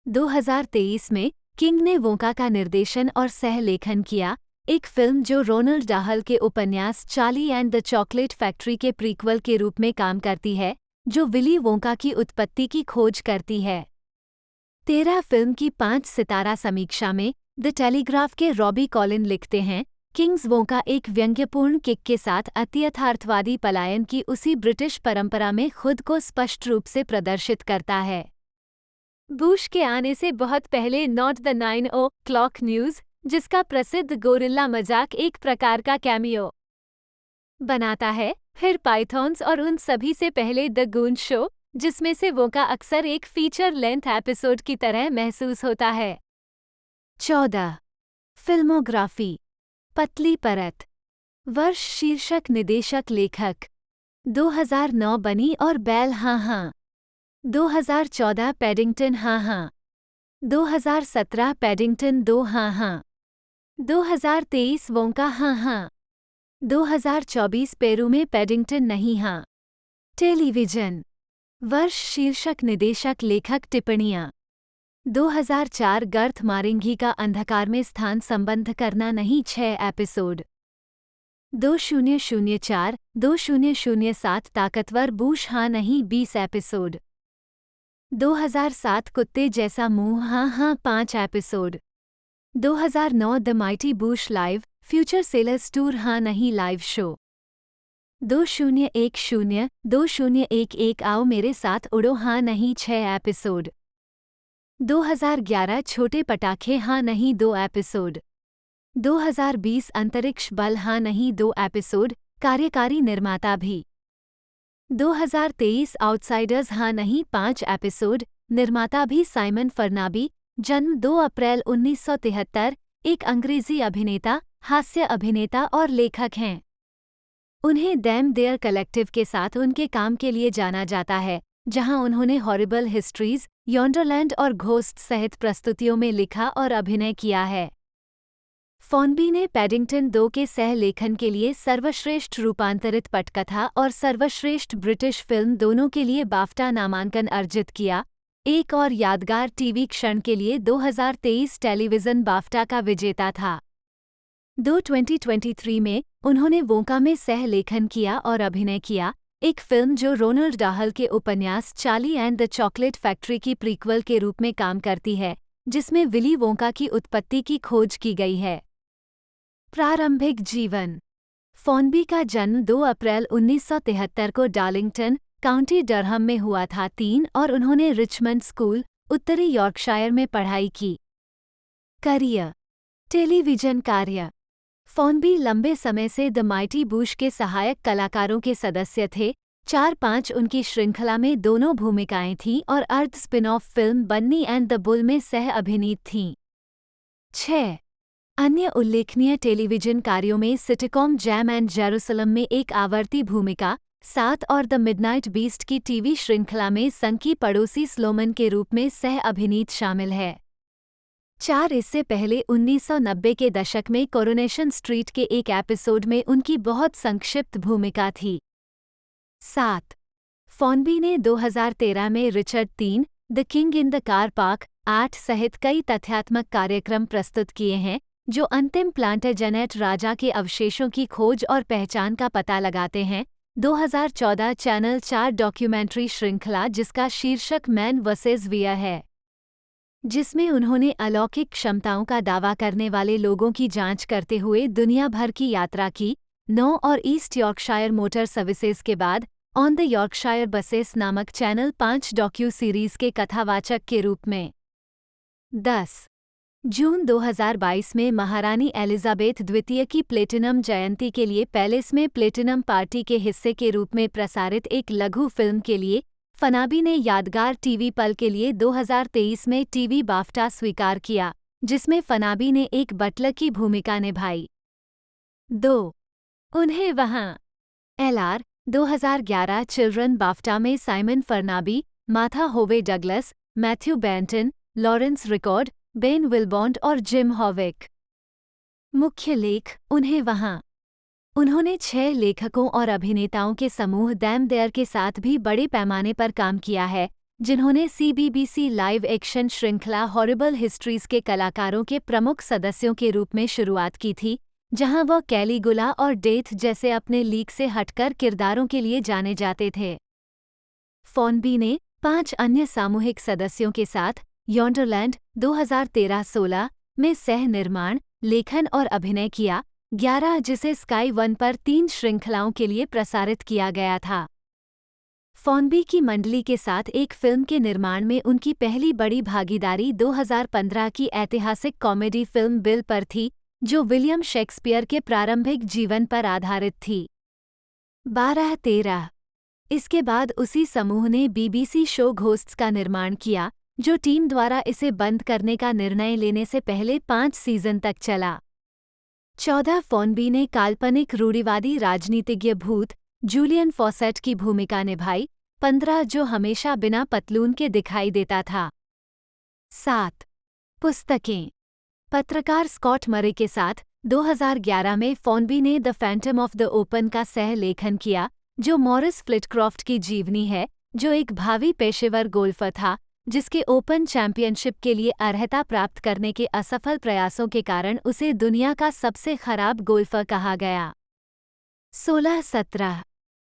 2023 में किंग ने वोंका का निर्देशन और सह-लेखन किया, एक फिल्म जो रोनाल्ड डाहल के उपन्यास Charlie and the Chocolate factory के प्रीक्वल के रूप में काम करती है, जो विली वोंका की उत्पत्ति की खोज करती है। 13 फिल्म की 5 सितारा समीक्षा में द टेलीग्राफ के रॉबी कॉलिन लिखते हैं, किंग्स वोंका एक व्यंग्यपूर्ण किक के साथ अत्यथार्थवादी पलायन की उसी ब्रिटिश परंपरा में खुद को स्पष्ट रूप से प्रदर्शित करता है। बुश के आने से बहुत पहले नॉट द 9 o'clock न्यूज़, जिसका प्रसिद्ध गोरिल्ला मजाक एक प्रकार का कैमियो बनाता है, फिर पाइथॉन्स और उन सभी से पहले द गून शो, जिसमें से वोंका अक्सर एक फीचर लेंथ एपिसोड की तरह महसूस होता है। 14. फिल्मोग्राफी पतली परत। वर्ष, शीर्षक, निदेशक, लेखक। 2009 बनी और बेल हाँ हाँ। 2014 पैडिंगटन हाँ हाँ। 2017 पैडिंगटन 2 हाँ हाँ। 2023 वोंका हाँ हाँ। 2024 पेरू में पैडिंगटन नहीं हाँ। टेलीविजन। वर्ष, शीर्षक, निदेशक, लेखक, टिप्पणियाँ। 2004 गर्थ मारेंगी का अंधकार में स्थान संबंध करना नहीं 6 एपिसोड। 2004 2007 ताकतवर बूश हाँ नहीं 20 एपिसोड। 2007 कुत्ते जैसा मुंह हाँ हाँ 5 एपिसोड। 2009 द माइटी बूश लाइव फ्यूचर सेलर्स टूर हाँ नहीं लाइव शो। 2010 2011 आओ मेरे साथ उड़ो हाँ नहीं 6 एपिसोड। 2011 छोटे पटाखे हाँ नहीं 2 एपिसोड। 2020 अंतरिक्ष बल हाँ नहीं 2 एपिसोड, कार्यकारी निर्माता भी। 2023 आउटसाइडर्स हाँ नहीं 5 एपिसोड, निर्माता भी साइमन फर्नाबी, जन्म 2 अप्रैल 1973, एक अंग्रेजी अभिनेता, हास्य अभिनेता और लेखक हैं। उन्हें डैम देयर कलेक्टिव के साथ उनके काम के लिए जाना जाता है, जहां उन्होंने हॉरिबल हिस्ट्रीज, यॉन्डरलैंड और घोस्ट सहित प्रस्तुतियों में लिखा और अभिनय किया है। फॉनबी ने पैडिंगटन 2 के सह लेखन के लिए सर्वश्रेष्ठ रूपांतरित पटकथा और सर्वश्रेष्ठ ब्रिटिश फिल्म दोनों के लिए बाफ्टा नामांकन अर्जित किया। एक और यादगार टीवी क्षण के लिए 2023 टेलीविजन बाफ्टा का विजेता था। 2023 में उन्होंने वोंका में सह लेखन किया और अभिनय किया, एक फिल्म जो रोनाल्ड डाहल के उपन्यास Charlie and the Chocolate factory की प्रीक्वल के रूप में काम करती है, जिसमें विली वोंका की उत्पत्ति की खोज की गई है। प्रारंभिक जीवन। फॉनबी का जन्म 2 अप्रैल 1973 को डार्लिंगटन, काउंटी डरहम में हुआ था। 3 और उन्होंने रिचमंड स्कूल, उत्तरी यॉर्कशायर में पढ़ाई की। करियर। टेलीविजन कार्य। फॉनबी लंबे समय से द माइटी बुश के सहायक कलाकारों के सदस्य थे। 4-5 उनकी श्रृंखला में दोनों भूमिकाएं थीं और अर्ध spin-off film Banni and the bull में सह अभिनीत थीं। 6 अन्य उल्लेखनीय टेलीविजन कार्यों में सिटकॉम जैम एंड जेरूसलम में एक आवर्ती भूमिका, 7 और द मिडनाइट बीस्ट की टीवी श्रृंखला में संकी पड़ोसी स्लोमन के रूप में सह अभिनीत शामिल है। 4 इससे पहले 1990 के दशक में कोरोनेशन स्ट्रीट के एक एपिसोड में उनकी बहुत संक्षिप्त भूमिका थी। 7 फॉनबी ने 2013 में Richard III, the king in the car park 8 सहित कई तथ्यात्मक कार्यक्रम प्रस्तुत किए हैं, जो अंतिम प्लांटाजेनेट राजा के अवशेषों की खोज और पहचान का पता लगाते हैं। 2014 चैनल 4 डॉक्यूमेंट्री श्रृंखला जिसका शीर्षक मैन वर्सेस वियर है, जिसमें उन्होंने अलौकिक क्षमताओं का दावा करने वाले लोगों की जांच करते हुए दुनिया भर की यात्रा की। 9 और ईस्ट यॉर्कशायर मोटर सर्विसेज के बाद ऑन द यॉर्कशायर बसेस नामक चैनल 5 डॉक्यू सीरीज के कथावाचक के रूप में। 10 जून 2022 में महारानी एलिजाबेथ द्वितीय की प्लेटिनम जयंती के लिए पैलेस में प्लेटिनम पार्टी के हिस्से के रूप में प्रसारित एक लघु फिल्म के लिए फॉनबी ने यादगार टीवी पल के लिए 2023 में टीवी बाफ्टा स्वीकार किया, जिसमें फॉनबी ने एक बटलर की भूमिका निभाई। 2 उन्हें वहां। LR 2011 चिल्ड्रन बाफ्टा में Simon Farnaby, Martha Howe Douglas, Mathew Baynton, Laurence Rickard, Ben Willbond और जिम हॉविक। मुख्य लेख। उन्हें वहां। उन्होंने 6 लेखकों और अभिनेताओं के समूह दैम देयर के साथ भी बड़े पैमाने पर काम किया है, जिन्होंने CBBC लाइव एक्शन श्रृंखला हॉरिबल हिस्ट्रीज के कलाकारों के प्रमुख सदस्यों के रूप में शुरुआत की थी, जहां वह कैलीगुला और डेथ जैसे अपने लीग से हटकर किरदारों के लिए जाने जाते थे। फॉनबी ने 5 अन्य सामूहिक सदस्यों के साथ यॉन्डरलैंड 2013-16 में सह निर्माण, लेखन और अभिनय किया। 11 जिसे स्काई वन पर 3 श्रृंखलाओं के लिए प्रसारित किया गया था। फॉनबी की मंडली के साथ एक फिल्म के निर्माण में उनकी पहली बड़ी भागीदारी 2015 की ऐतिहासिक कॉमेडी फिल्म बिल पर थी, जो विलियम शेक्सपियर के प्रारंभिक जीवन पर आधारित थी। 12-13 इसके बाद उसी समूह ने BBC शो घोस्ट्स का निर्माण किया, जो टीम द्वारा इसे बंद करने का निर्णय लेने से पहले 5 सीजन तक चला। 14 फॉनबी ने काल्पनिक रूढ़िवादी राजनीतिज्ञ भूत जूलियन फॉसेट की भूमिका निभाई। 15 जो हमेशा बिना पतलून के दिखाई देता था। 7 पुस्तकें। पत्रकार स्कॉट मरे के साथ 2011 में फॉनबी ने the Phantom of the open का सह लेखन किया, जो मॉरिस फ्लिटक्रॉफ्ट की जीवनी है, जो एक भावी पेशेवर गोल्फर था, जिसके ओपन चैंपियनशिप के लिए अर्हता प्राप्त करने के असफल प्रयासों के कारण उसे दुनिया का सबसे खराब गोल्फर कहा गया। 16-17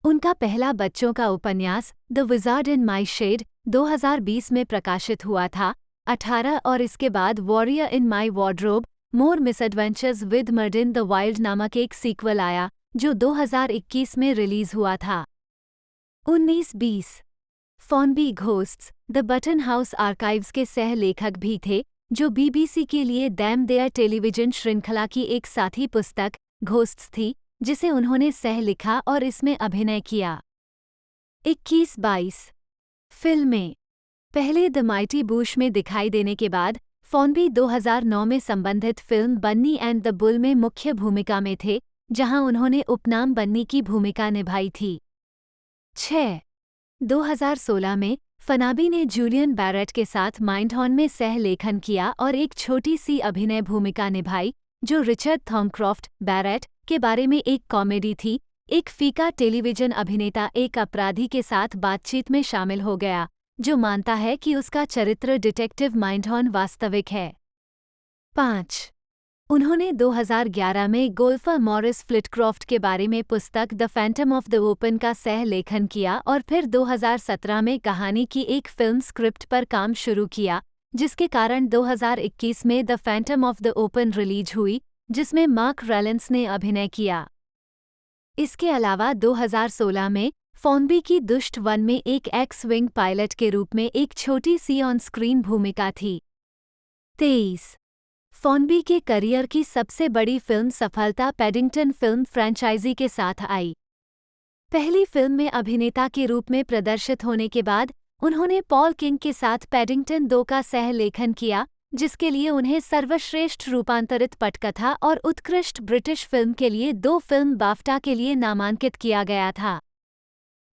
उनका पहला बच्चों का उपन्यास The Wizard in My Shed 2020 में प्रकाशित हुआ था। 18 और इसके बाद Warrior in My Wardrobe More Misadventures with Merlin the Wild नामक एक सीक्वल आया, जो 2021 में रिलीज हुआ था। 19-20 Farnaby Ghosts The Button House Archives के सह लेखक भी थे, जो BBC के लिए दैम देयर टेलीविजन श्रृंखला की एक साथी पुस्तक घोस्ट्स थी, जिसे उन्होंने सह लिखा और इसमें अभिनय किया। 21-22 फिल्में। पहले द माइटी बुश में दिखाई देने के बाद फॉनबी 2009 में संबंधित film Banni and the bull में मुख्य भूमिका में थे, जहां उन्होंने उपनाम बन्नी की भूमिका निभाई थी। 6 2016 में फॉनबी ने जूलियन बैरेट के साथ माइंडहॉर्न में सह लेखन किया और एक छोटी सी अभिनय भूमिका निभाई, जो रिचर्ड थॉर्नक्रॉफ्ट बैरेट के बारे में एक कॉमेडी थी। एक फीका टेलीविजन अभिनेता एक अपराधी के साथ बातचीत में शामिल हो गया जो मानता है कि उसका चरित्र डिटेक्टिव माइंडहॉर्न वास्तविक है। 5. उन्होंने 2011 में गोल्फर मॉरिस फ्लिटक्रॉफ्ट के बारे में पुस्तक the Phantom of the open का सह लेखन किया और फिर 2017 में कहानी की एक फिल्म स्क्रिप्ट पर काम शुरू किया, जिसके कारण 2021 में the Phantom of the open release हुई, जिसमें मार्क रैलेंस ने अभिनय किया। इसके अलावा 2016 में फॉर्नबी की दुष्ट वन में एक एक्स विंग पायलट के रूप में एक छोटी सी ऑन स्क्रीन भूमिका थी। 23. फॉर्नबी के करियर की सबसे बड़ी फिल्म सफलता पैडिंगटन फिल्म फ्रैंचाइजी के साथ आई। पहली फिल्म में अभिनेता के रूप में प्रदर्शित होने के बाद उन्होंने पॉल किंग के साथ पैडिंगटन 2 का सह लेखन किया, जिसके लिए उन्हें सर्वश्रेष्ठ रूपांतरित पटकथा और उत्कृष्ट ब्रिटिश फिल्म के लिए 2 फिल्म बाफ्टा के लिए नामांकित किया गया था।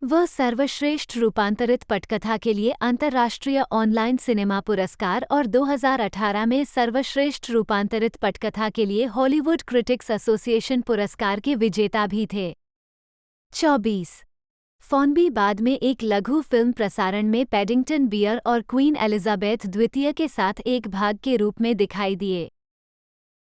वह सर्वश्रेष्ठ रूपांतरित पटकथा के लिए अंतर्राष्ट्रीय ऑनलाइन सिनेमा पुरस्कार और 2018 में सर्वश्रेष्ठ रूपांतरित पटकथा के लिए हॉलीवुड क्रिटिक्स एसोसिएशन पुरस्कार के विजेता भी थे। 24. फॉर्नबी बाद में एक लघु फिल्म प्रसारण में पैडिंगटन बियर और क्वीन एलिजाबेथ द्वितीय के साथ एक भाग के रूप में दिखाई दिए।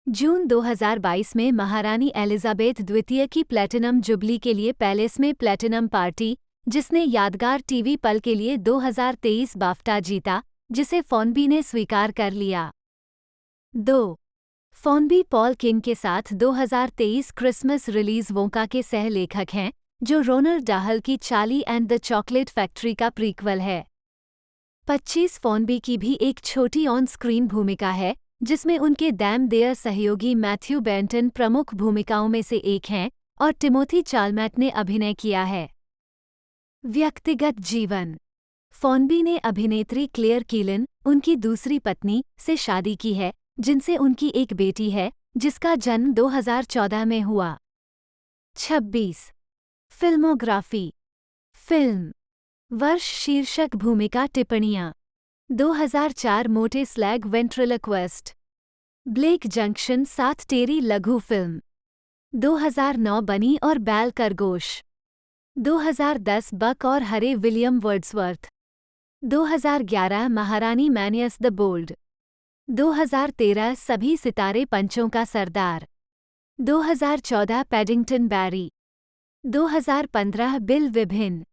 जून 2022 में महारानी एलिजाबेथ द्वितीय की प्लैटिनम जुबली के लिए पैलेस में प्लैटिनम पार्टी, जिसने यादगार टीवी पल के लिए 2023 बाफ्टा जीता, जिसे फॉर्नबी ने स्वीकार कर लिया। 2. फॉर्नबी पॉल किंग के साथ 2023 क्रिसमस रिलीज वोंका के सह लेखक हैं, जो रोनाल्ड डाहल की Charlie and the Chocolate factory का प्रीक्वल है। 25. फॉर्नबी की भी एक छोटी ऑन स्क्रीन भूमिका है, जिसमें उनके डैम देयर सहयोगी मैथ्यू बेंटन प्रमुख भूमिकाओं में से एक हैं और टिमोथी चालमैट ने अभिनय किया है। व्यक्तिगत जीवन. फॉर्नबी ने अभिनेत्री क्लेयर कीलन, उनकी दूसरी पत्नी, से शादी की है, जिनसे उनकी एक बेटी है, जिसका जन्म 2014 में हुआ। 26. फिल्मोग्राफी. फिल्म वर्ष शीर्षक भूमिका टिप्पणियाँ 2004 मोटे स्लैग वेंट्रिलोक्विस्ट। ब्लेक जंक्शन 7 टेरी लघु फिल्म। 2009 बनी और बैल खरगोश। 2010 बक और हरे विलियम वर्ड्सवर्थ। 2011 महारानी मैनियस द बोल्ड। 2013 सभी सितारे पंचों का सरदार। 2014 पैडिंगटन बैरी। 2015 बिल विभिन्न।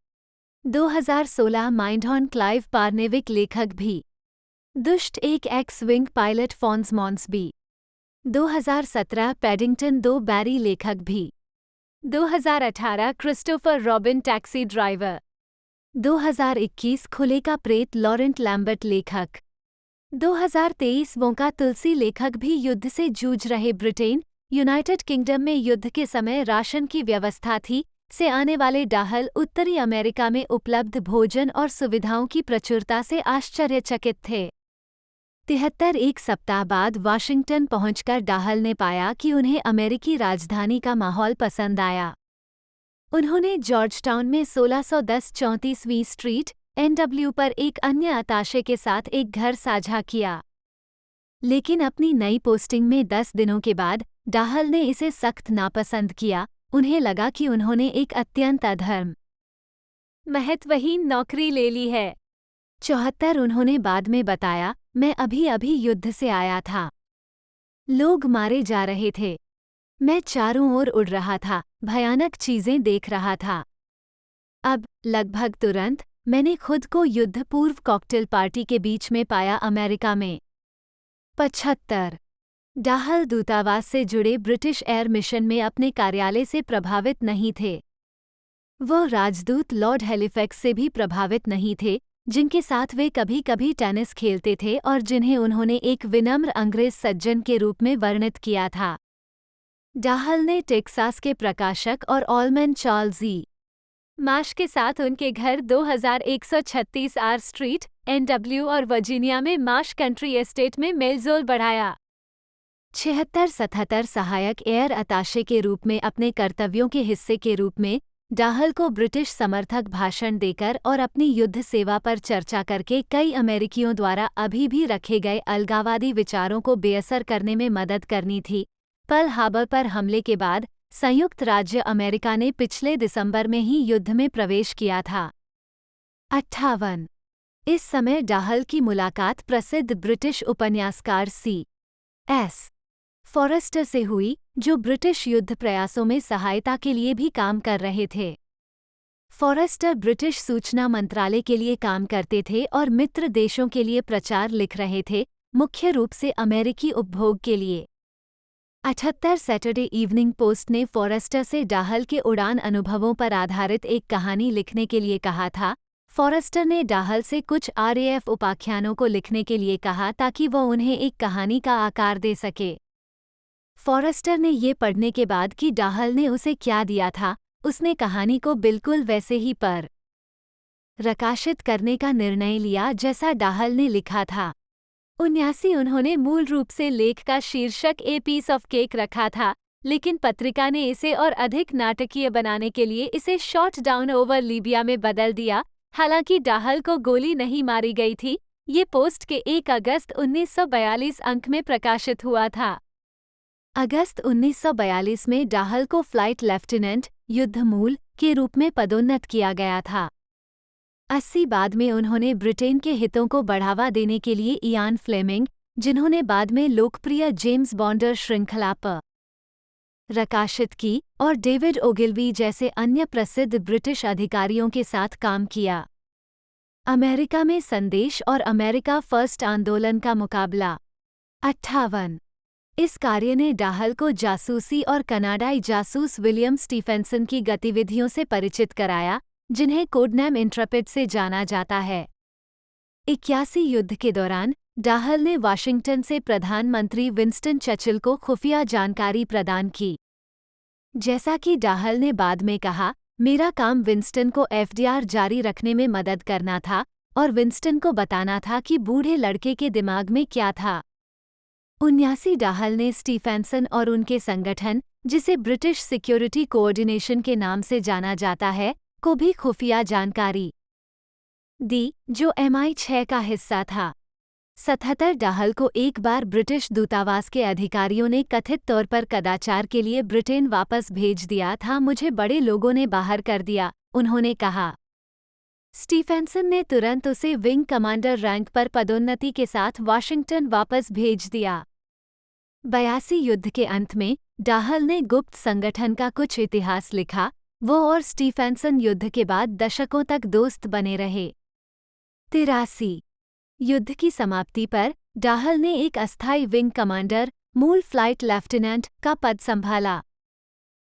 2016 माइंडहॉर्न क्लाइव पार्नेविक लेखक भी। दुष्ट एक एक्स विंग पायलट फॉन्स मॉन्सबी। 2017 पैडिंगटन 2 बैरी लेखक भी। 2018 क्रिस्टोफर रॉबिन टैक्सी ड्राइवर। 2021 खुले का प्रेत लॉरेंट लैम्बर्ट लेखक। 2023 वोंका तुलसी लेखक भी युद्ध से जूझ रहे ब्रिटेन, यूनाइटेड किंगडम में युद्ध के समय राशन की व्यवस्था थी, से आने वाले डाहल उत्तरी अमेरिका में उपलब्ध भोजन और सुविधाओं की प्रचुरता से आश्चर्यचकित थे। 73 एक सप्ताह बाद वाशिंगटन पहुंचकर डाहल ने पाया कि उन्हें अमेरिकी राजधानी का माहौल पसंद आया। उन्होंने जॉर्जटाउन में 1610 34वीं स्ट्रीट NW पर एक अन्य अताशे के साथ एक घर साझा किया। लेकिन अपनी नई पोस्टिंग में 10 दिनों के बाद डाहल ने इसे सख्त नापसंद किया। उन्हें लगा कि उन्होंने एक अत्यंत अधर्म महत्वहीन नौकरी ले ली है। 74 उन्होंने बाद में बताया, मैं अभी युद्ध से आया था। लोग मारे जा रहे थे। मैं चारों ओर उड़ रहा था, भयानक चीजें देख रहा था। अब लगभग तुरंत मैंने खुद को युद्ध पूर्व कॉकटेल पार्टी के बीच में पाया अमेरिका में। 75 डाहल दूतावास से जुड़े ब्रिटिश एयर मिशन में अपने कार्यालय से प्रभावित नहीं थे। वह राजदूत लॉर्ड हैलिफैक्स से भी प्रभावित नहीं थे, जिनके साथ वे कभी कभी टेनिस खेलते थे और जिन्हें उन्होंने एक विनम्र अंग्रेज सज्जन के रूप में वर्णित किया था। डाहल ने टेक्सास के प्रकाशक और ऑलमैन चार्ल्स ई. माश के साथ उनके घर 2136 आर स्ट्रीट NW और वर्जीनिया में माश कंट्री एस्टेट में मेलजोल बढ़ाया। 76-77 सहायक एयर अताशे के रूप में अपने कर्तव्यों के हिस्से के रूप में डाहल को ब्रिटिश समर्थक भाषण देकर और अपनी युद्ध सेवा पर चर्चा करके कई अमेरिकियों द्वारा अभी भी रखे गए अलगावादी विचारों को बेअसर करने में मदद करनी थी। पर्ल हार्बर पर हमले के बाद संयुक्त राज्य अमेरिका ने पिछले दिसंबर में ही युद्ध में प्रवेश किया था। 58 इस समय डाहल की मुलाकात प्रसिद्ध ब्रिटिश उपन्यासकार C.S. फॉरेस्टर से हुई, जो ब्रिटिश युद्ध प्रयासों में सहायता के लिए भी काम कर रहे थे। फॉरेस्टर ब्रिटिश सूचना मंत्रालय के लिए काम करते थे और मित्र देशों के लिए प्रचार लिख रहे थे, मुख्य रूप से अमेरिकी उपभोग के लिए। 78 सैटरडे इवनिंग पोस्ट ने फॉरेस्टर से डाहल के उड़ान अनुभवों पर आधारित एक कहानी लिखने के लिए कहा था। फॉरेस्टर ने डाहल से कुछ RAF उपाख्यानों को लिखने के लिए कहा ताकि वह उन्हें एक कहानी का आकार दे सके। फॉरेस्टर ने ये पढ़ने के बाद कि डाहल ने उसे क्या दिया था, उसने कहानी को बिल्कुल वैसे ही पर प्रकाशित करने का निर्णय लिया जैसा डाहल ने लिखा था। 79 उन्होंने मूल रूप से लेख का शीर्षक ए पीस ऑफ केक रखा था, लेकिन पत्रिका ने इसे और अधिक नाटकीय बनाने के लिए इसे शॉट डाउन ओवर लीबिया में बदल दिया। हालांकि डाहल को गोली नहीं मारी गई थी। ये पोस्ट के 1 अगस्त 1942 अंक में प्रकाशित हुआ था। अगस्त 1942 में डाहल को फ्लाइट लेफ्टिनेंट युद्धमूल के रूप में पदोन्नत किया गया था। 80 बाद में उन्होंने ब्रिटेन के हितों को बढ़ावा देने के लिए इयान फ्लेमिंग, जिन्होंने बाद में लोकप्रिय जेम्स बॉन्ड श्रृंखला पर प्रकाशित की, और डेविड ओगिल्वी जैसे अन्य प्रसिद्ध ब्रिटिश अधिकारियों के साथ काम किया। अमेरिका में संदेश और अमेरिका फर्स्ट आंदोलन का मुकाबला। 58 इस कार्य ने डाहल को जासूसी और कनाडाई जासूस विलियम स्टीफेंसन की गतिविधियों से परिचित कराया, जिन्हें कोडनेम इंट्रेपिड से जाना जाता है। 81 युद्ध के दौरान डाहल ने वाशिंगटन से प्रधानमंत्री विंस्टन चर्चिल को खुफिया जानकारी प्रदान की। जैसा कि डाहल ने बाद में कहा, मेरा काम विंस्टन को FDR जारी रखने में मदद करना था और विंस्टन को बताना था कि बूढ़े लड़के के दिमाग में क्या था। 79 डाहल ने स्टीफेंसन और उनके संगठन, जिसे ब्रिटिश सिक्योरिटी कोऑर्डिनेशन के नाम से जाना जाता है, को भी खुफिया जानकारी दी, जो MI6 का हिस्सा था। 77 डाहल को एक बार ब्रिटिश दूतावास के अधिकारियों ने कथित तौर पर कदाचार के लिए ब्रिटेन वापस भेज दिया था। मुझे बड़े लोगों ने बाहर कर दिया, उन्होंने कहा। स्टीफेंसन ने तुरंत उसे विंग कमांडर रैंक पर पदोन्नति के साथ वाशिंगटन वापस भेज दिया। 82 युद्ध के अंत में डाहल ने गुप्त संगठन का कुछ इतिहास लिखा। वो और स्टीफेंसन युद्ध के बाद दशकों तक दोस्त बने रहे। 83 युद्ध की समाप्ति पर डाहल ने एक अस्थायी विंग कमांडर, मूल फ्लाइट लेफ्टिनेंट का पद संभाला।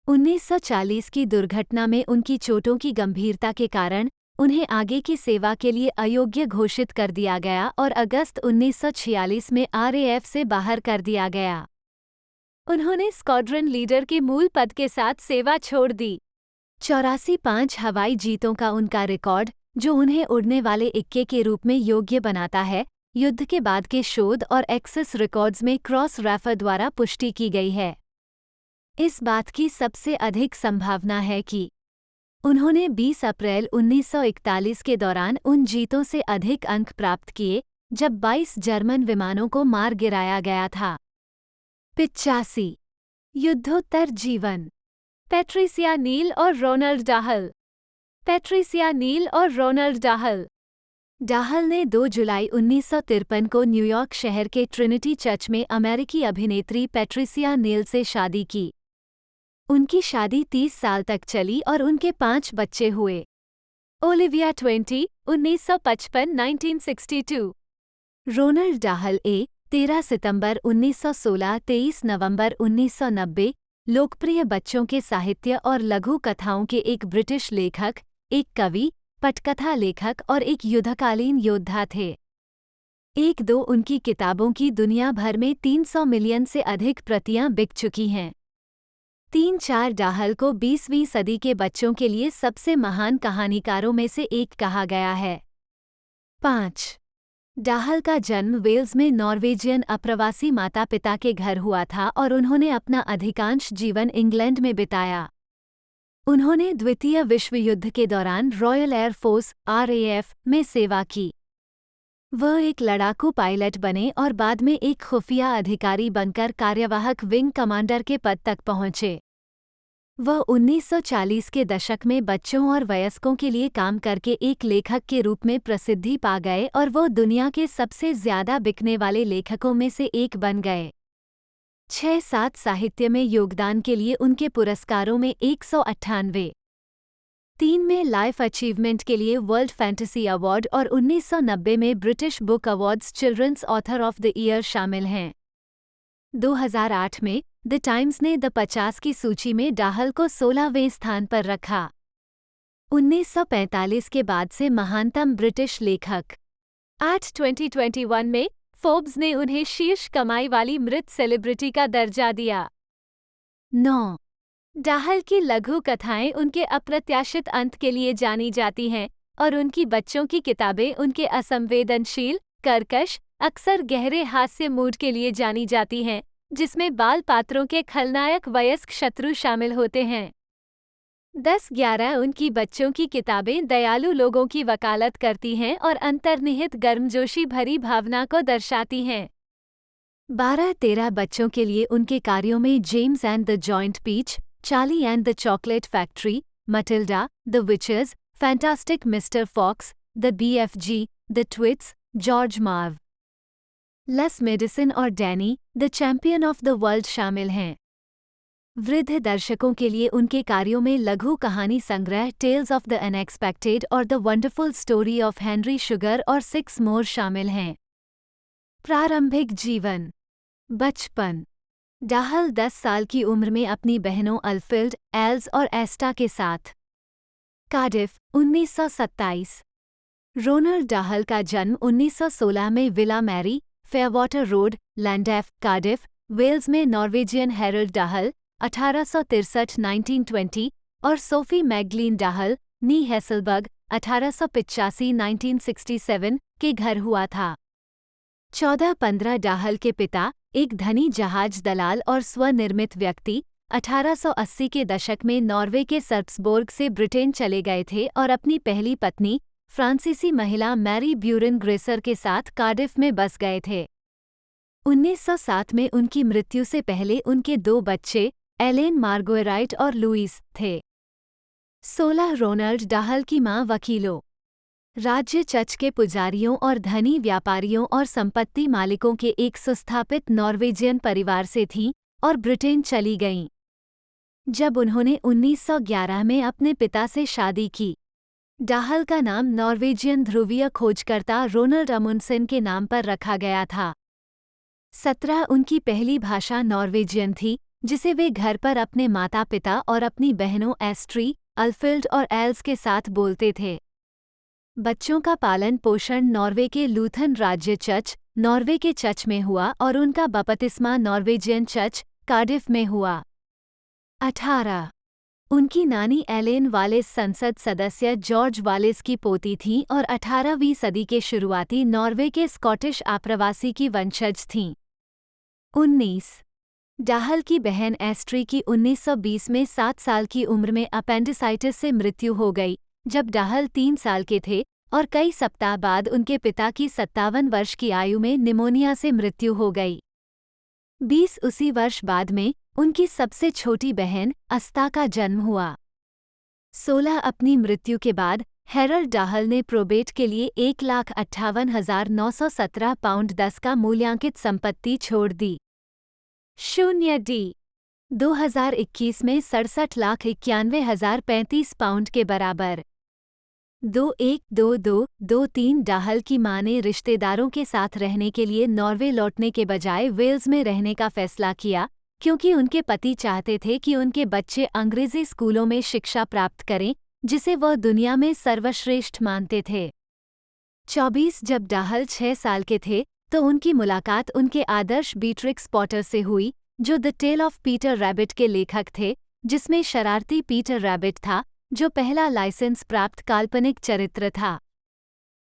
1940 की दुर्घटना में उनकी चोटों की गंभीरता के कारण उन्हें आगे की सेवा के लिए अयोग्य घोषित कर दिया गया और अगस्त 1946 में RAF से बाहर कर दिया गया। उन्होंने स्क्वाड्रन लीडर के मूल पद के साथ सेवा छोड़ दी। 84 5 हवाई जीतों का उनका रिकॉर्ड, जो उन्हें उड़ने वाले इक्के के रूप में योग्य बनाता है, युद्ध के बाद के शोध और एक्सेस रिकॉर्ड्स में क्रॉस रेफर द्वारा पुष्टि की गई है। इस बात की सबसे अधिक संभावना है कि उन्होंने 20 अप्रैल 1941 के दौरान उन जीतों से अधिक अंक प्राप्त किए जब 22 जर्मन विमानों को मार गिराया गया था। 85 युद्धोत्तर जीवन। पैट्रिसिया नील और रोनाल्ड डाहल। पैट्रिसिया नील और रोनाल्ड डाहल। डाहल ने 2 जुलाई 1953 को न्यूयॉर्क शहर के ट्रिनिटी चर्च में अमेरिकी अभिनेत्री पैट्रिसिया नील से शादी की। उनकी शादी 30 साल तक चली और उनके 5 बच्चे हुए। ओलिविया 20, 1955 1962। रोनाल्ड डाहल 13 सितंबर 1916 23 नवंबर 1990 लोकप्रिय बच्चों के साहित्य और लघु कथाओं के एक ब्रिटिश लेखक, एक कवि, पटकथा लेखक और एक युद्धकालीन योद्धा थे। 1-2 उनकी किताबों की दुनिया भर में 300 मिलियन से अधिक प्रतियां बिक चुकी हैं। 3-4 डाहल को 20वीं सदी के बच्चों के लिए सबसे महान कहानीकारों में से एक कहा गया है। 5 डाहल का जन्म वेल्स में नॉर्वेजियन अप्रवासी माता-पिता के घर हुआ था और उन्होंने अपना अधिकांश जीवन इंग्लैंड में बिताया। उन्होंने द्वितीय विश्व युद्ध के दौरान रॉयल एयर फोर्स (RAF) में सेवा की। वह एक लड़ाकू पायलट बने और बाद में एक खुफिया अधिकारी बनकर कार्यवाहक विंग कमांडर के पद तक पहुंचे। वह 1940 के दशक में बच्चों और वयस्कों के लिए काम करके एक लेखक के रूप में प्रसिद्धि पा गए और वो दुनिया के सबसे ज्यादा बिकने वाले लेखकों में से एक बन गए। 6-7 साहित्य में योगदान के लिए उनके पुरस्कारों में 198, 3 में लाइफ अचीवमेंट के लिए वर्ल्ड फैंटेसी अवार्ड और 1990 में British book awards children's author of the year शामिल हैं। 2008 में द टाइम्स ने द 50 की सूची में डाहल को 16वें स्थान पर रखा। 1945 के बाद से महानतम ब्रिटिश लेखक। 2021 में फोर्ब्स ने उन्हें शीर्ष कमाई वाली मृत सेलिब्रिटी का दर्जा दिया। 9. डाहल की लघु कथाएं उनके अप्रत्याशित अंत के लिए जानी जाती हैं और उनकी बच्चों की किताबें उनके असंवेदनशील, कर्कश, अक्सर गहरे हास्य मूड के लिए जानी जाती हैं, जिसमें बाल पात्रों के खलनायक वयस्क शत्रु शामिल होते हैं। 10-11 उनकी बच्चों की किताबें दयालु लोगों की वकालत करती हैं और अंतर्निहित गर्मजोशी भरी भावना को दर्शाती हैं। 12-13 बच्चों के लिए उनके कार्यों में James and the Giant Peach, Charlie and the Chocolate Factory, Matilda, the Witches, Fantastic Mister Fox, the BFG, the Twits, George Marvellous Medicine और Danny, the Champion of the World शामिल हैं। वृद्ध दर्शकों के लिए उनके कार्यों में लघु कहानी संग्रह टेल्स ऑफ द अनएक्सपेक्टेड और the wonderful story of Henry sugar और 6 मोर शामिल हैं। प्रारंभिक जीवन। बचपन। डाहल 10 साल की उम्र में अपनी बहनों अल्फिल्ड, एल्स और एस्टा के साथ। कार्डिफ, 1927। रोनाल्ड डाहल का जन्म 1916 में Villa Marie, Fairwater Road, Llandaff, Cardiff, Wales में नॉर्वेजियन हेरल्ड डाहल 1863-1920 और सोफी मैगलीन डाहल, नी हेसलबर्ग, 1885-1967 के घर हुआ था। 14-15 डाहल के पिता, एक धनी जहाज दलाल और स्वनिर्मित व्यक्ति, 1880 के दशक में नॉर्वे के सर्प्सबोर्ग से ब्रिटेन चले गए थे और अपनी पहली पत्नी, फ्रांसीसी महिला मैरी ब्यूरन ग्रेसर के साथ कार्डिफ में बस गए थे। 1907 में उनकी मृत्यु से पहले उनके 2 बच्चे, एलेन मार्गोराइट और लुइस, थे। 16 रोनाल्ड डाहल की मां वकीलों, राज्य चर्च के पुजारियों और धनी व्यापारियों और संपत्ति मालिकों के एक सुस्थापित नॉर्वेजियन परिवार से थीं और ब्रिटेन चली गईं। जब उन्होंने 1911 में अपने पिता से शादी की, डाहल का नाम नॉर्वेजियन ध्रुवीय खोजकर्ता रोनाल्ड अमुंडसेन के नाम पर रखा गया था। 17 उनकी पहली भाषा नॉर्वेजियन थी, जिसे वे घर पर अपने माता-पिता और अपनी बहनों एस्ट्री, अल्फिल्ड और एल्स के साथ बोलते थे। बच्चों का पालन पोषण नॉर्वे के लूथन राज्य चर्च, नॉर्वे के चर्च में हुआ और उनका बपतिस्मा नॉर्वेजियन चर्च, कार्डिफ में हुआ। 18 उनकी नानी एलेन वालेस संसद सदस्य जॉर्ज वालेस की पोती थीं और 18वीं सदी के शुरुआती नॉर्वे के स्कॉटिश आप्रवासी की वंशज थीं। 19 डाहल की बहन एस्ट्री की 1920 में 7 साल की उम्र में अपेंडिसाइटिस से मृत्यु हो गई, जब डाहल 3 साल के थे, और कई सप्ताह बाद उनके पिता की 57 वर्ष की आयु में निमोनिया से मृत्यु हो गई। 20 उसी वर्ष बाद में उनकी सबसे छोटी बहन अस्ता का जन्म हुआ। 16 अपनी मृत्यु के बाद हेरल्ड डाहल ने प्रोबेट के लिए 1,58,917 पाउंड 10 का मूल्यांकित संपत्ति छोड़ दी। 0 2021 में 67,91,035 पाउंड के बराबर। 212223 डाहल की मां ने रिश्तेदारों के साथ रहने के लिए नॉर्वे लौटने के बजाय वेल्स में रहने का फैसला किया, क्योंकि उनके पति चाहते थे कि उनके बच्चे अंग्रेजी स्कूलों में शिक्षा प्राप्त करें, जिसे वह दुनिया में सर्वश्रेष्ठ मानते थे। 24 जब डाहल 6 साल के थे, तो उनकी मुलाकात उनके आदर्श बीट्रिक्स पॉटर से हुई, जो the tale of Peter Rabbit के लेखक थे, जिसमें शरारती पीटर रैबिट था, जो पहला लाइसेंस प्राप्त काल्पनिक चरित्र था।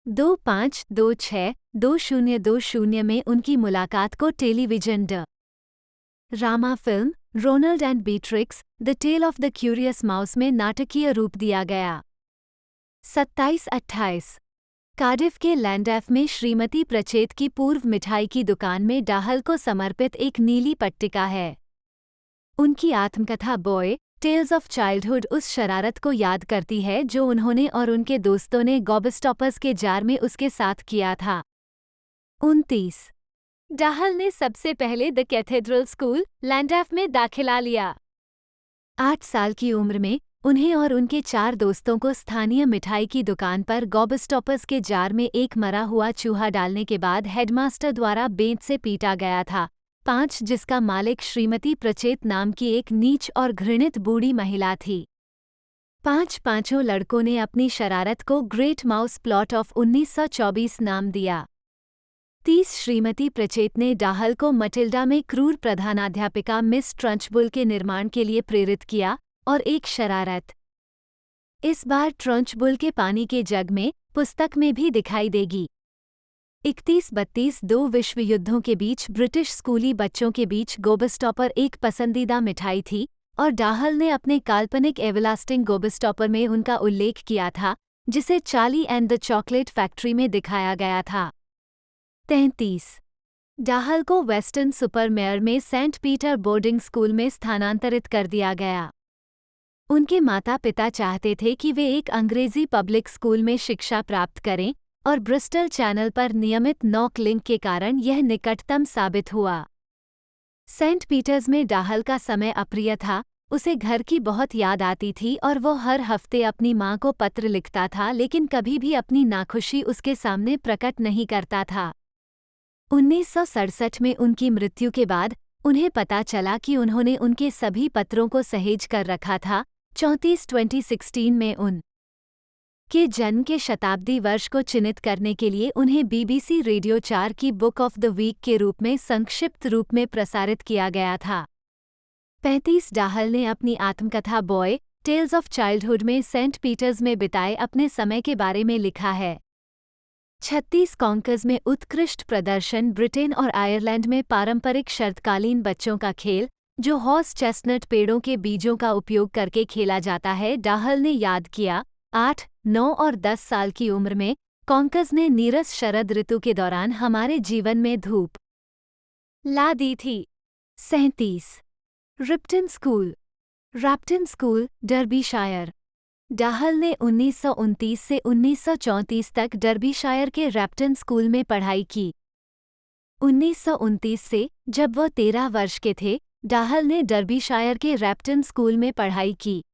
2526-2020 में उनकी मुलाकात को टेलीविजन ड रामा फिल्म Ronald and Beatrix the tale of the curious mouse में नाटकीय रूप दिया गया। 27-28 कार्डिफ के लैंडैफ में श्रीमती प्रचेत की पूर्व मिठाई की दुकान में डाहल को समर्पित एक नीली पट्टिका है। उनकी आत्मकथा बॉय टेल्स ऑफ चाइल्डहुड उस शरारत को याद करती है जो उन्होंने और उनके दोस्तों ने गॉबस्टॉपर्स के जार में उसके साथ किया था। 29 डाहल ने सबसे पहले द कैथेड्रल स्कूल लैंडैफ में दाखिला लिया। 8 साल की उम्र में उन्हें और उनके 4 दोस्तों को स्थानीय मिठाई की दुकान पर गॉबस्टॉपर्स के जार में एक मरा हुआ चूहा डालने के बाद हेडमास्टर द्वारा बेंत से पीटा गया था। 5 जिसका मालिक श्रीमती प्रचेत नाम की एक नीच और घृणित बूढ़ी महिला थी। पांचों लड़कों ने अपनी शरारत को ग्रेट माउस प्लॉट ऑफ 1924 नाम दिया। 30 श्रीमती प्रचेत ने डाहल को मटिल्डा में क्रूर प्रधानाध्यापिका मिस ट्रंचबुल के निर्माण के लिए प्रेरित किया और एक शरारत इस बार ट्रंचबुल के पानी के जग में पुस्तक में भी दिखाई देगी। 31-32 दो विश्व युद्धों के बीच ब्रिटिश स्कूली बच्चों के बीच गोबस्टॉपर एक पसंदीदा मिठाई थी और डाहल ने अपने काल्पनिक एवरलास्टिंग गोबस्टॉपर में उनका उल्लेख किया था जिसे Charlie and the Chocolate factory में दिखाया गया था। 33 डाहल को वेस्टर्न सुपरमेयर में सेंट पीटर बोर्डिंग स्कूल में स्थानांतरित कर दिया गया। उनके माता पिता चाहते थे कि वे एक अंग्रेजी पब्लिक स्कूल में शिक्षा प्राप्त करें और ब्रिस्टल चैनल पर नियमित नॉक लिंक के कारण यह निकटतम साबित हुआ। सेंट पीटर्स में डाहल का समय अप्रिय था, उसे घर की बहुत याद आती थी और वो हर हफ्ते अपनी माँ को पत्र लिखता था लेकिन कभी भी अपनी नाखुशी उसके सामने प्रकट नहीं करता था। 1967 में उनकी मृत्यु के बाद उन्हें पता चला कि उन्होंने उनके सभी पत्रों को सहेज कर रखा था। 2016 में उन के जन्म के शताब्दी वर्ष को चिन्हित करने के लिए उन्हें BBC रेडियो 4 की बुक ऑफ द वीक के रूप में संक्षिप्त रूप में प्रसारित किया गया था। 35 डाहल ने अपनी आत्मकथा बॉय टेल्स ऑफ चाइल्डहुड में सेंट पीटर्स में बिताए अपने समय के बारे में लिखा है। 36 कॉन्कर्स में उत्कृष्ट प्रदर्शन ब्रिटेन और आयरलैंड में पारंपरिक शरतकालीन बच्चों का खेल जो हॉर्स चेस्टनट पेड़ों के बीजों का उपयोग करके खेला जाता है डाहल ने याद किया। 8, 9 और 10 साल की उम्र में कॉन्कर्स ने नीरस शरद ऋतु के दौरान हमारे जीवन में धूप ला दी थी। 37 रिप्टन स्कूल डर्बीशायर डाहल ने 1929 से 1934 तक डर्बीशायर के रैप्टन स्कूल में पढ़ाई की। 1929 से जब वह 13 वर्ष के थे डाहल ने डर्बीशायर के रैप्टन स्कूल में पढ़ाई की।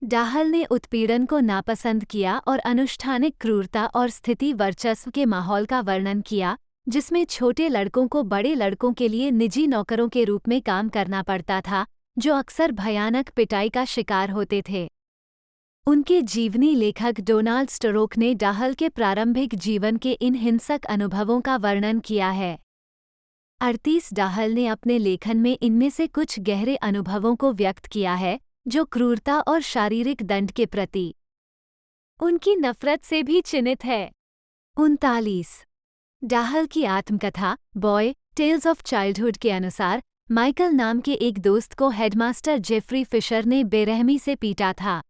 डाहल ने उत्पीड़न को नापसंद किया और अनुष्ठानिक क्रूरता और स्थिति वर्चस्व के माहौल का वर्णन किया जिसमें छोटे लड़कों को बड़े लड़कों के लिए निजी नौकरों के रूप में काम करना पड़ता था जो अक्सर भयानक पिटाई का शिकार होते थे। उनके जीवनी लेखक डोनाल्ड स्टरोक ने डाहल के प्रारंभिक जीवन के इन हिंसक अनुभवों का वर्णन किया है। 38 डाहल ने अपने लेखन में इनमें से कुछ गहरे अनुभवों को व्यक्त किया है जो क्रूरता और शारीरिक दंड के प्रति उनकी नफरत से भी चिन्हित है। 39 डाहल की आत्मकथा बॉय टेल्स ऑफ चाइल्डहुड के अनुसार माइकल नाम के एक दोस्त को हेडमास्टर जेफरी फिशर ने बेरहमी से पीटा था।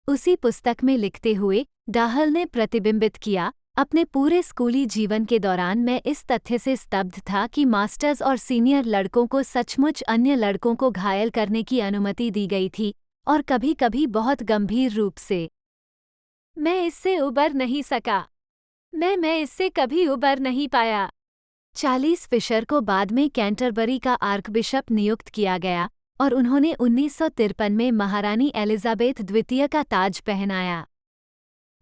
उसी पुस्तक में लिखते हुए डाहल ने प्रतिबिंबित किया, अपने पूरे स्कूली जीवन के दौरान मैं इस तथ्य से स्तब्ध था कि मास्टर्स और सीनियर लड़कों को सचमुच अन्य लड़कों को घायल करने की अनुमति दी गई थी और कभी-कभी बहुत गंभीर रूप से। मैं इससे उबर नहीं सका। मैं इससे कभी उबर नहीं पाया। 40 फिशर को बाद में कैंटरबरी का आर्कबिशप नियुक्त किया गया और उन्होंने 1953 में महारानी एलिजाबेथ द्वितीय का ताज पहनाया।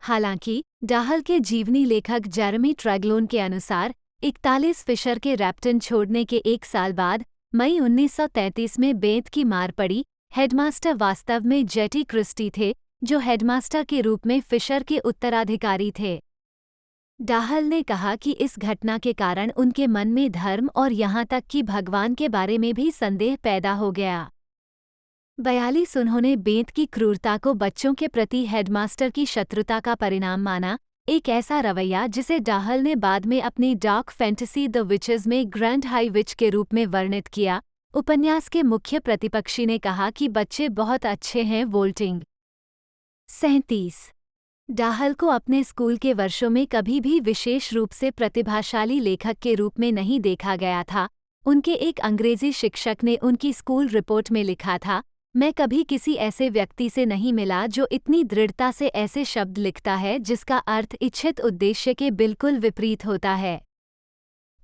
हालांकि डाहल के जीवनी लेखक जेरेमी ट्रैगलोन के अनुसार 41 फिशर के रैप्टन छोड़ने के 1 साल बाद मई 1933 में बेंत की मार पड़ी। हेडमास्टर वास्तव में जेटी क्रिस्टी थे जो हेडमास्टर के रूप में फिशर के उत्तराधिकारी थे। डाहल ने कहा कि इस घटना के कारण उनके मन में धर्म और यहाँ तक कि भगवान के बारे में भी संदेह पैदा हो गया। 42 उन्होंने बेंत की क्रूरता को बच्चों के प्रति हेडमास्टर की शत्रुता का परिणाम माना, एक ऐसा रवैया जिसे डाहल ने बाद में अपनी डार्क फैंटेसी द विचेस में ग्रैंड हाई विच के रूप में वर्णित किया। उपन्यास के मुख्य प्रतिपक्षी ने कहा कि बच्चे बहुत अच्छे हैं। वोल्टिंग 37 डाहल को अपने स्कूल के वर्षों में कभी भी विशेष रूप से प्रतिभाशाली लेखक के रूप में नहीं देखा गया था। उनके एक अंग्रेजी शिक्षक ने उनकी स्कूल रिपोर्ट में लिखा था, मैं कभी किसी ऐसे व्यक्ति से नहीं मिला जो इतनी दृढ़ता से ऐसे शब्द लिखता है जिसका अर्थ इच्छित उद्देश्य के बिल्कुल विपरीत होता है।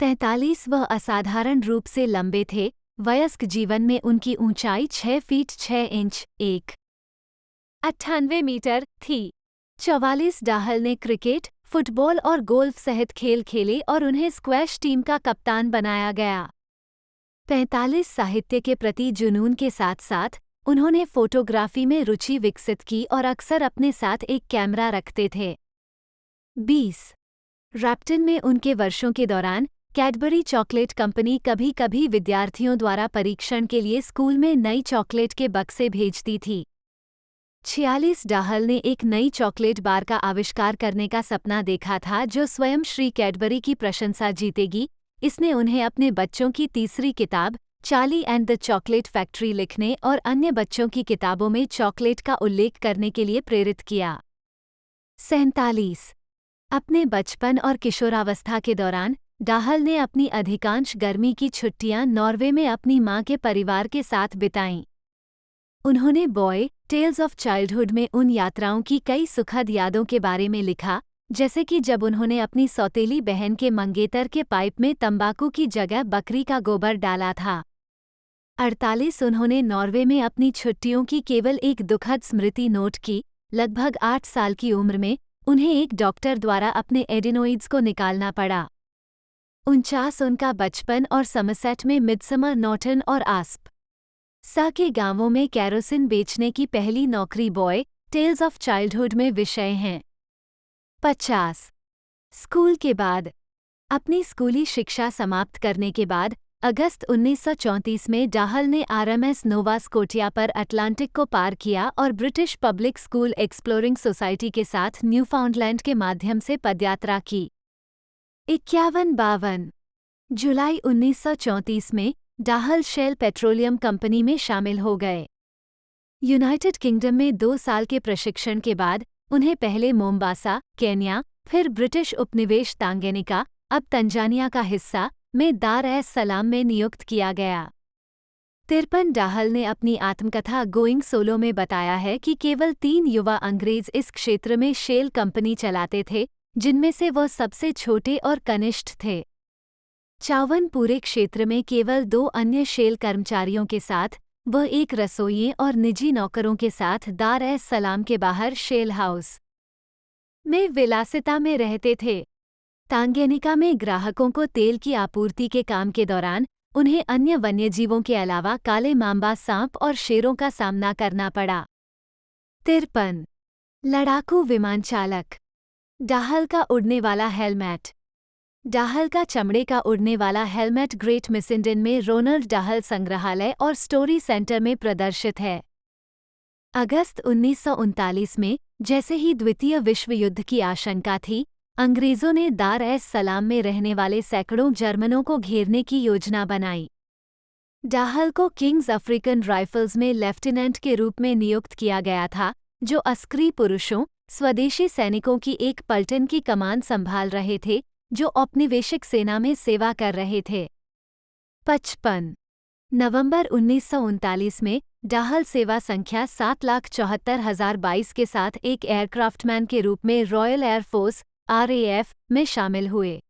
43 वह असाधारण रूप से लंबे थे। वयस्क जीवन में उनकी ऊंचाई 6 फीट 6 इंच 1.98 मीटर थी। 44 डाहल ने क्रिकेट, फुटबॉल और गोल्फ सहित खेल खेले और उन्हें स्क्वैश टीम का कप्तान बनाया गया। 45 साहित्य के प्रति जुनून के साथ साथ उन्होंने फोटोग्राफी में रुचि विकसित की और अक्सर अपने साथ एक कैमरा रखते थे। 20 रैप्टन में उनके वर्षों के दौरान कैडबरी चॉकलेट कंपनी कभी-कभी विद्यार्थियों द्वारा परीक्षण के लिए स्कूल में नई चॉकलेट के बक्से भेजती थी। 46 डाहल ने एक नई चॉकलेट बार का आविष्कार करने का सपना देखा था जो स्वयं श्री कैडबरी की प्रशंसा जीतेगी। इसने उन्हें अपने बच्चों की तीसरी किताब Charlie and the Chocolate factory लिखने और अन्य बच्चों की किताबों में चॉकलेट का उल्लेख करने के लिए प्रेरित किया। 47 अपने बचपन और किशोरावस्था के दौरान डाहल ने अपनी अधिकांश गर्मी की छुट्टियां नॉर्वे में अपनी मां के परिवार के साथ बिताईं। उन्होंने बॉय टेल्स ऑफ चाइल्डहुड में उन यात्राओं की कई सुखद यादों के बारे में लिखा, जैसे कि जब उन्होंने अपनी सौतेली बहन के मंगेतर के पाइप में तंबाकू की जगह बकरी का गोबर डाला था। 48 उन्होंने नॉर्वे में अपनी छुट्टियों की केवल एक दुखद स्मृति नोट की। लगभग 8 साल की उम्र में उन्हें एक डॉक्टर द्वारा अपने एडेनोइड्स को निकालना पड़ा। 49 उनका बचपन और समसेट में मिडसमर नॉर्टन और आस्प सा के गांवों में कैरोसिन बेचने की पहली नौकरी बॉय टेल्स ऑफ चाइल्डहुड में विषय हैं। 50 स्कूल के बाद अपनी स्कूली शिक्षा समाप्त करने के बाद अगस्त 1934 में डाहल ने आरएमएस नोवा स्कोटिया पर अटलांटिक को पार किया और British public school exploring society के साथ न्यूफाउंडलैंड के माध्यम से पदयात्रा की। 51-52 जुलाई 1934 में डाहल शेल पेट्रोलियम कंपनी में शामिल हो गए। यूनाइटेड किंगडम में 2 साल के प्रशिक्षण के बाद उन्हें पहले मोम्बासा, केन्या, फिर ब्रिटिश उपनिवेश तांगेनिका, अब तंजानिया का हिस्सा, में दार एस सलाम में नियुक्त किया गया। 53 डाहल ने अपनी आत्मकथा गोइंग सोलो में बताया है कि केवल 3 युवा अंग्रेज इस क्षेत्र में शेल कंपनी चलाते थे, जिनमें से वह सबसे छोटे और कनिष्ठ थे। 54 पूरे क्षेत्र में केवल 2 अन्य शेल कर्मचारियों के साथ, वह एक रसोइये और निजी नौकरों के साथ दार एस सलाम के बाहर शेल हाउस में विलासिता में रहते थे। तांगेनिका में ग्राहकों को तेल की आपूर्ति के काम के दौरान उन्हें अन्य वन्यजीवों के अलावा काले मांबा सांप और शेरों का सामना करना पड़ा। 53 लड़ाकू विमान चालक डाहल का उड़ने वाला हेलमेट। डाहल का चमड़े का उड़ने वाला हेलमेट ग्रेट मिसिंडन में रोनाल्ड डाहल संग्रहालय और स्टोरी सेंटर में प्रदर्शित है। अगस्त 1939 में, जैसे ही द्वितीय विश्व युद्ध की आशंका थी, अंग्रेजों ने दार एस सलाम में रहने वाले सैकड़ों जर्मनों को घेरने की योजना बनाई। डाहल को किंग्स अफ्रीकन राइफल्स में लेफ्टिनेंट के रूप में नियुक्त किया गया था, जो अस्करी पुरुषों, स्वदेशी सैनिकों की एक पलटन की कमान संभाल रहे थे, जो औपनिवेशिक सेना में सेवा कर रहे थे। 55 नवंबर 1939 में डाहल सेवा संख्या 7,74,022 के साथ एक एयरक्राफ्टमैन के रूप में रॉयल एयरफोर्स (RAF) में शामिल हुए।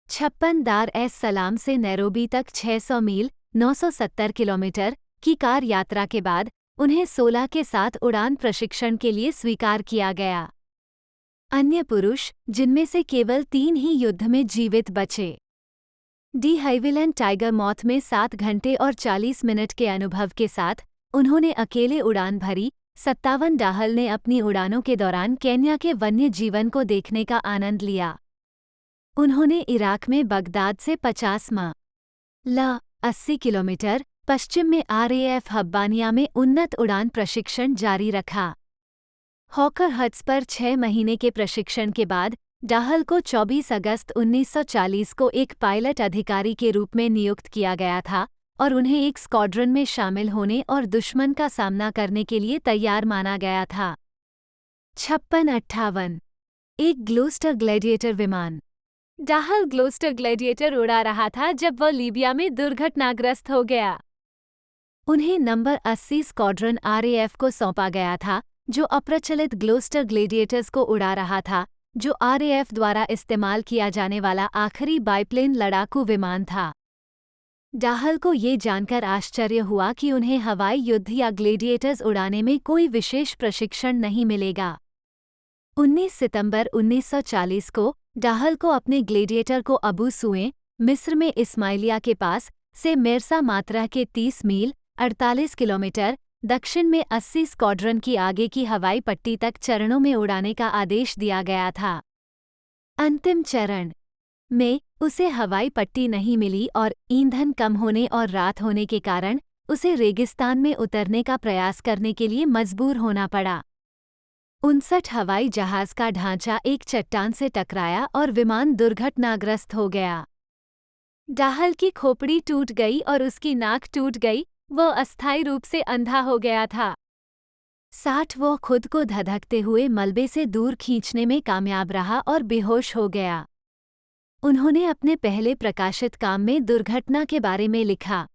56 दार एस सलाम से नैरोबी तक 600 मील (970 किलोमीटर) की कार यात्रा के बाद उन्हें 16 के साथ उड़ान प्रशिक्षण के लिए स्वीकार किया गया। अन्य पुरुष, जिनमें से केवल 3 ही युद्ध में जीवित बचे। डी हाविलैंड टाइगर मॉथ में 7 घंटे और 40 मिनट के अनुभव के साथ उन्होंने अकेले उड़ान भरी। 57 डाहल ने अपनी उड़ानों के दौरान केन्या के वन्य जीवन को देखने का आनंद लिया। उन्होंने इराक में बगदाद से 50 मील (80 किलोमीटर) पश्चिम में RAF हब्बानिया में उन्नत उड़ान प्रशिक्षण जारी रखा। हॉकर हट्स पर 6 महीने के प्रशिक्षण के बाद डाहल को 24 अगस्त 1940 को एक पायलट अधिकारी के रूप में नियुक्त किया गया था और उन्हें एक स्क्वाड्रन में शामिल होने और दुश्मन का सामना करने के लिए तैयार माना गया था। 5658 एक ग्लोस्टर ग्लैडिएटर विमान। डाहल ग्लोस्टर ग्लैडिएटर उड़ा रहा था जब वह लीबिया में दुर्घटनाग्रस्त हो गया। उन्हें नंबर 80 स्क्वाड्रन आरएएफ को सौंपा गया था, जो अप्रचलित ग्लोस्टर ग्लैडिएटर्स को उड़ा रहा था, जो आरएएफ द्वारा इस्तेमाल किया जाने वाला आखिरी बाइप्लेन लड़ाकू विमान था। डाहल को ये जानकर आश्चर्य हुआ कि उन्हें हवाई युद्ध या ग्लैडिएटर्स उड़ाने में कोई विशेष प्रशिक्षण नहीं मिलेगा। 19 सितंबर 1940 को डाहल को अपने ग्लैडिएटर को अबू सुए, मिस्र में इस्माइलिया के पास से मेरसा मात्रा के 30 मील 48 किलोमीटर दक्षिण में 80 स्क्वाड्रन की आगे की हवाई पट्टी तक चरणों में उड़ाने का आदेश दिया गया था। अंतिम चरण में उसे हवाई पट्टी नहीं मिली और ईंधन कम होने और रात होने के कारण उसे रेगिस्तान में उतरने का प्रयास करने के लिए मजबूर होना पड़ा। 59 हवाई जहाज का ढांचा एक चट्टान से टकराया और विमान दुर्घटनाग्रस्त हो गया। डाहल की खोपड़ी टूट गई और उसकी नाक टूट गई, वह अस्थायी रूप से अंधा हो गया था। 60 वो खुद को धधकते हुए मलबे से दूर खींचने में कामयाब रहा और बेहोश हो गया। उन्होंने अपने पहले प्रकाशित काम में दुर्घटना के बारे में लिखा।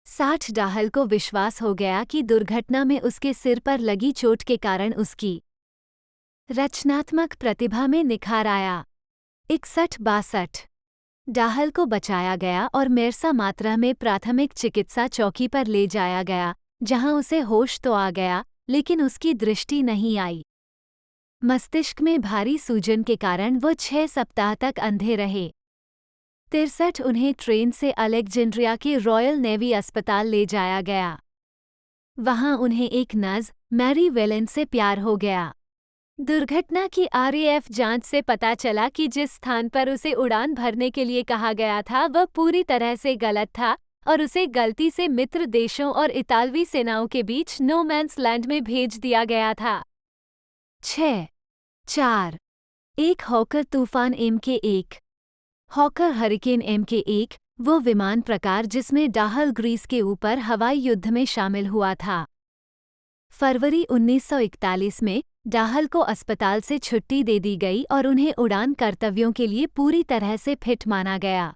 60 डाहल को विश्वास हो गया कि दुर्घटना में उसके सिर पर लगी चोट के कारण उसकी रचनात्मक प्रतिभा में निखार आया। 61-62 डाहल को बचाया गया और मेरसा मात्रा में प्राथमिक चिकित्सा चौकी पर ले जाया गया, जहां उसे होश तो आ गया, लेकिन उसकी दृष्टि नहीं आई। मस्तिष्क में भारी सूजन के कारण वो 6 सप्ताह तक अंधे रहे। 63 उन्हें ट्रेन से अलेक्जेंड्रिया के रॉयल नेवी अस्पताल ले जाया गया। वहां उन्हें एक नर्स मैरी वेलेन से प्यार हो गया। दुर्घटना की आरएएफ जांच से पता चला कि जिस स्थान पर उसे उड़ान भरने के लिए कहा गया था वह पूरी तरह से गलत था और उसे गलती से मित्र देशों और इतालवी सेनाओं के बीच नो मैन्स लैंड में भेज दिया गया था। 6-4 एक हॉकर तूफान MK1 हॉकर हरिकेन MK1 वो विमान प्रकार जिसमें डाहल ग्रीस के ऊपर हवाई युद्ध में शामिल हुआ था। फरवरी 1941 में डाहल को अस्पताल से छुट्टी दे दी गई और उन्हें उड़ान कर्तव्यों के लिए पूरी तरह से फिट माना गया।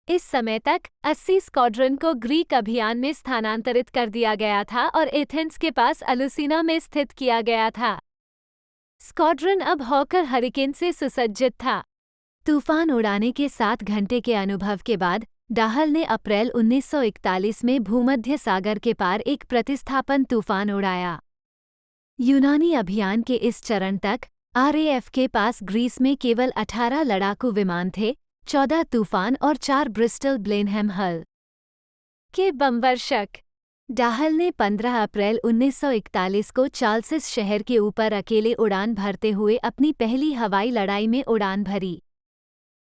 इस समय तक 80 स्क्वाड्रन को ग्रीक अभियान में स्थानांतरित कर दिया गया था और एथेंस के पास अलुसिना में स्थित किया गया था। स्क्वाड्रन अब हॉकर हरिकेन से सुसज्जित था। तूफान उड़ाने के 7 घंटे के अनुभव के बाद डाहल ने अप्रैल 1941 में भूमध्य सागर के पार एक प्रतिस्थापन तूफान उड़ाया। यूनानी अभियान के इस चरण तक आरएएफ के पास ग्रीस में केवल 18 लड़ाकू विमान थे, 14 तूफान और 4 ब्रिस्टल ब्लेनहेम हल के बमवर्षक। डाहल ने 15 अप्रैल 1941 को चार्ल्सिस शहर के ऊपर अकेले उड़ान भरते हुए अपनी पहली हवाई लड़ाई में उड़ान भरी।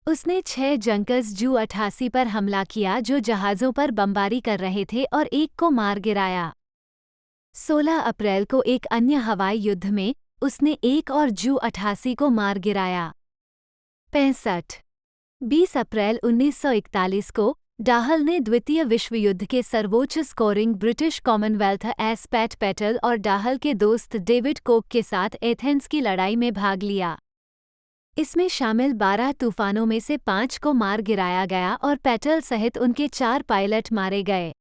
उसने 6 जंकर्स जू 88 पर हमला किया जो जहाज़ों पर बमबारी कर रहे थे और एक को मार गिराया। 16 अप्रैल को एक अन्य हवाई युद्ध में उसने एक और जू 88 को मार गिराया। 20 अप्रैल 1941 को डाहल ने द्वितीय विश्व युद्ध के सर्वोच्च scoring British Commonwealth S PAT petal और डाहल के दोस्त डेविड कोक के साथ एथेंस की लड़ाई में भाग लिया। इसमें शामिल 12 तूफानों में से 5 को मार गिराया गया और पेटल सहित उनके 4 पायलट मारे गए।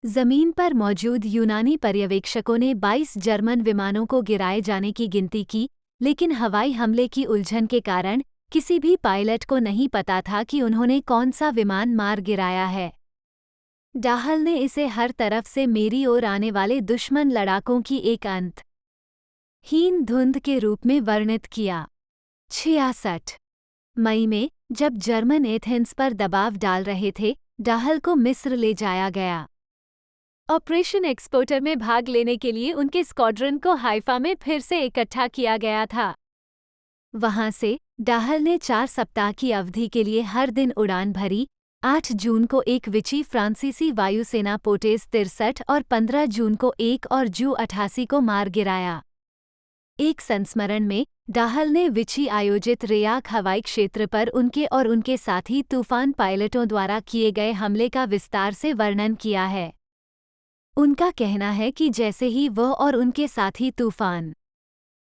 जमीन पर मौजूद यूनानी पर्यवेक्षकों ने 22 जर्मन विमानों को गिराए जाने की गिनती की, लेकिन हवाई हमले की उलझन के कारण किसी भी पायलट को नहीं पता था कि उन्होंने कौन सा विमान मार गिराया है। डाहल ने इसे हर तरफ से मेरी ओर आने वाले दुश्मन लड़ाकों की एक अंतहीन धुंध के रूप में वर्णित किया। 66 मई में जब जर्मन एथेंस पर दबाव डाल रहे थे, डाहल को मिस्र ले जाया गया। ऑपरेशन एक्सपोर्टर में भाग लेने के लिए उनके स्क्वाड्रन को हाइफा में फिर से इकट्ठा किया गया था। वहां से डाहल ने 4 सप्ताह की अवधि के लिए हर दिन उड़ान भरी। 8 जून को एक विची फ्रांसीसी वायुसेना पोटेस 63 और 15 जून को एक और जू 88 को मार गिराया। एक संस्मरण में डाहल ने विची आयोजित रेयाक हवाई क्षेत्र पर उनके और उनके साथी तूफान पायलटों द्वारा किए गए हमले का विस्तार से वर्णन किया है। उनका कहना है कि जैसे ही वह और उनके साथी तूफान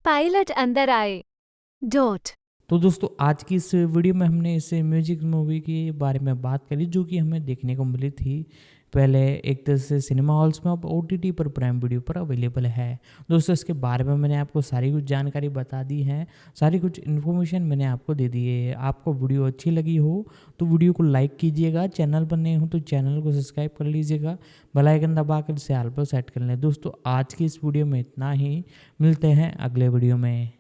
पायलट अंदर आए। डॉट। तो दोस्तों आज की इस वीडियो में हमने इस म्यूजिक मूवी के बारे में बात करी जो कि हमें देखने को मिली थी पहले एक तरह से सिनेमा हॉल्स में, अब OTT पर प्राइम वीडियो पर अवेलेबल है। दोस्तों इसके बारे में मैंने आपको सारी कुछ जानकारी बता दी है, सारी कुछ इन्फॉर्मेशन मैंने आपको दे दी है। आपको वीडियो अच्छी लगी हो तो वीडियो को लाइक कीजिएगा, चैनल पर नए हो तो चैनल को सब्सक्राइब कर लीजिएगा, बेल आइकन दबाकर इसे ऑल पर सेट कर लें। दोस्तों आज की इस वीडियो में इतना ही, मिलते हैं अगले वीडियो में।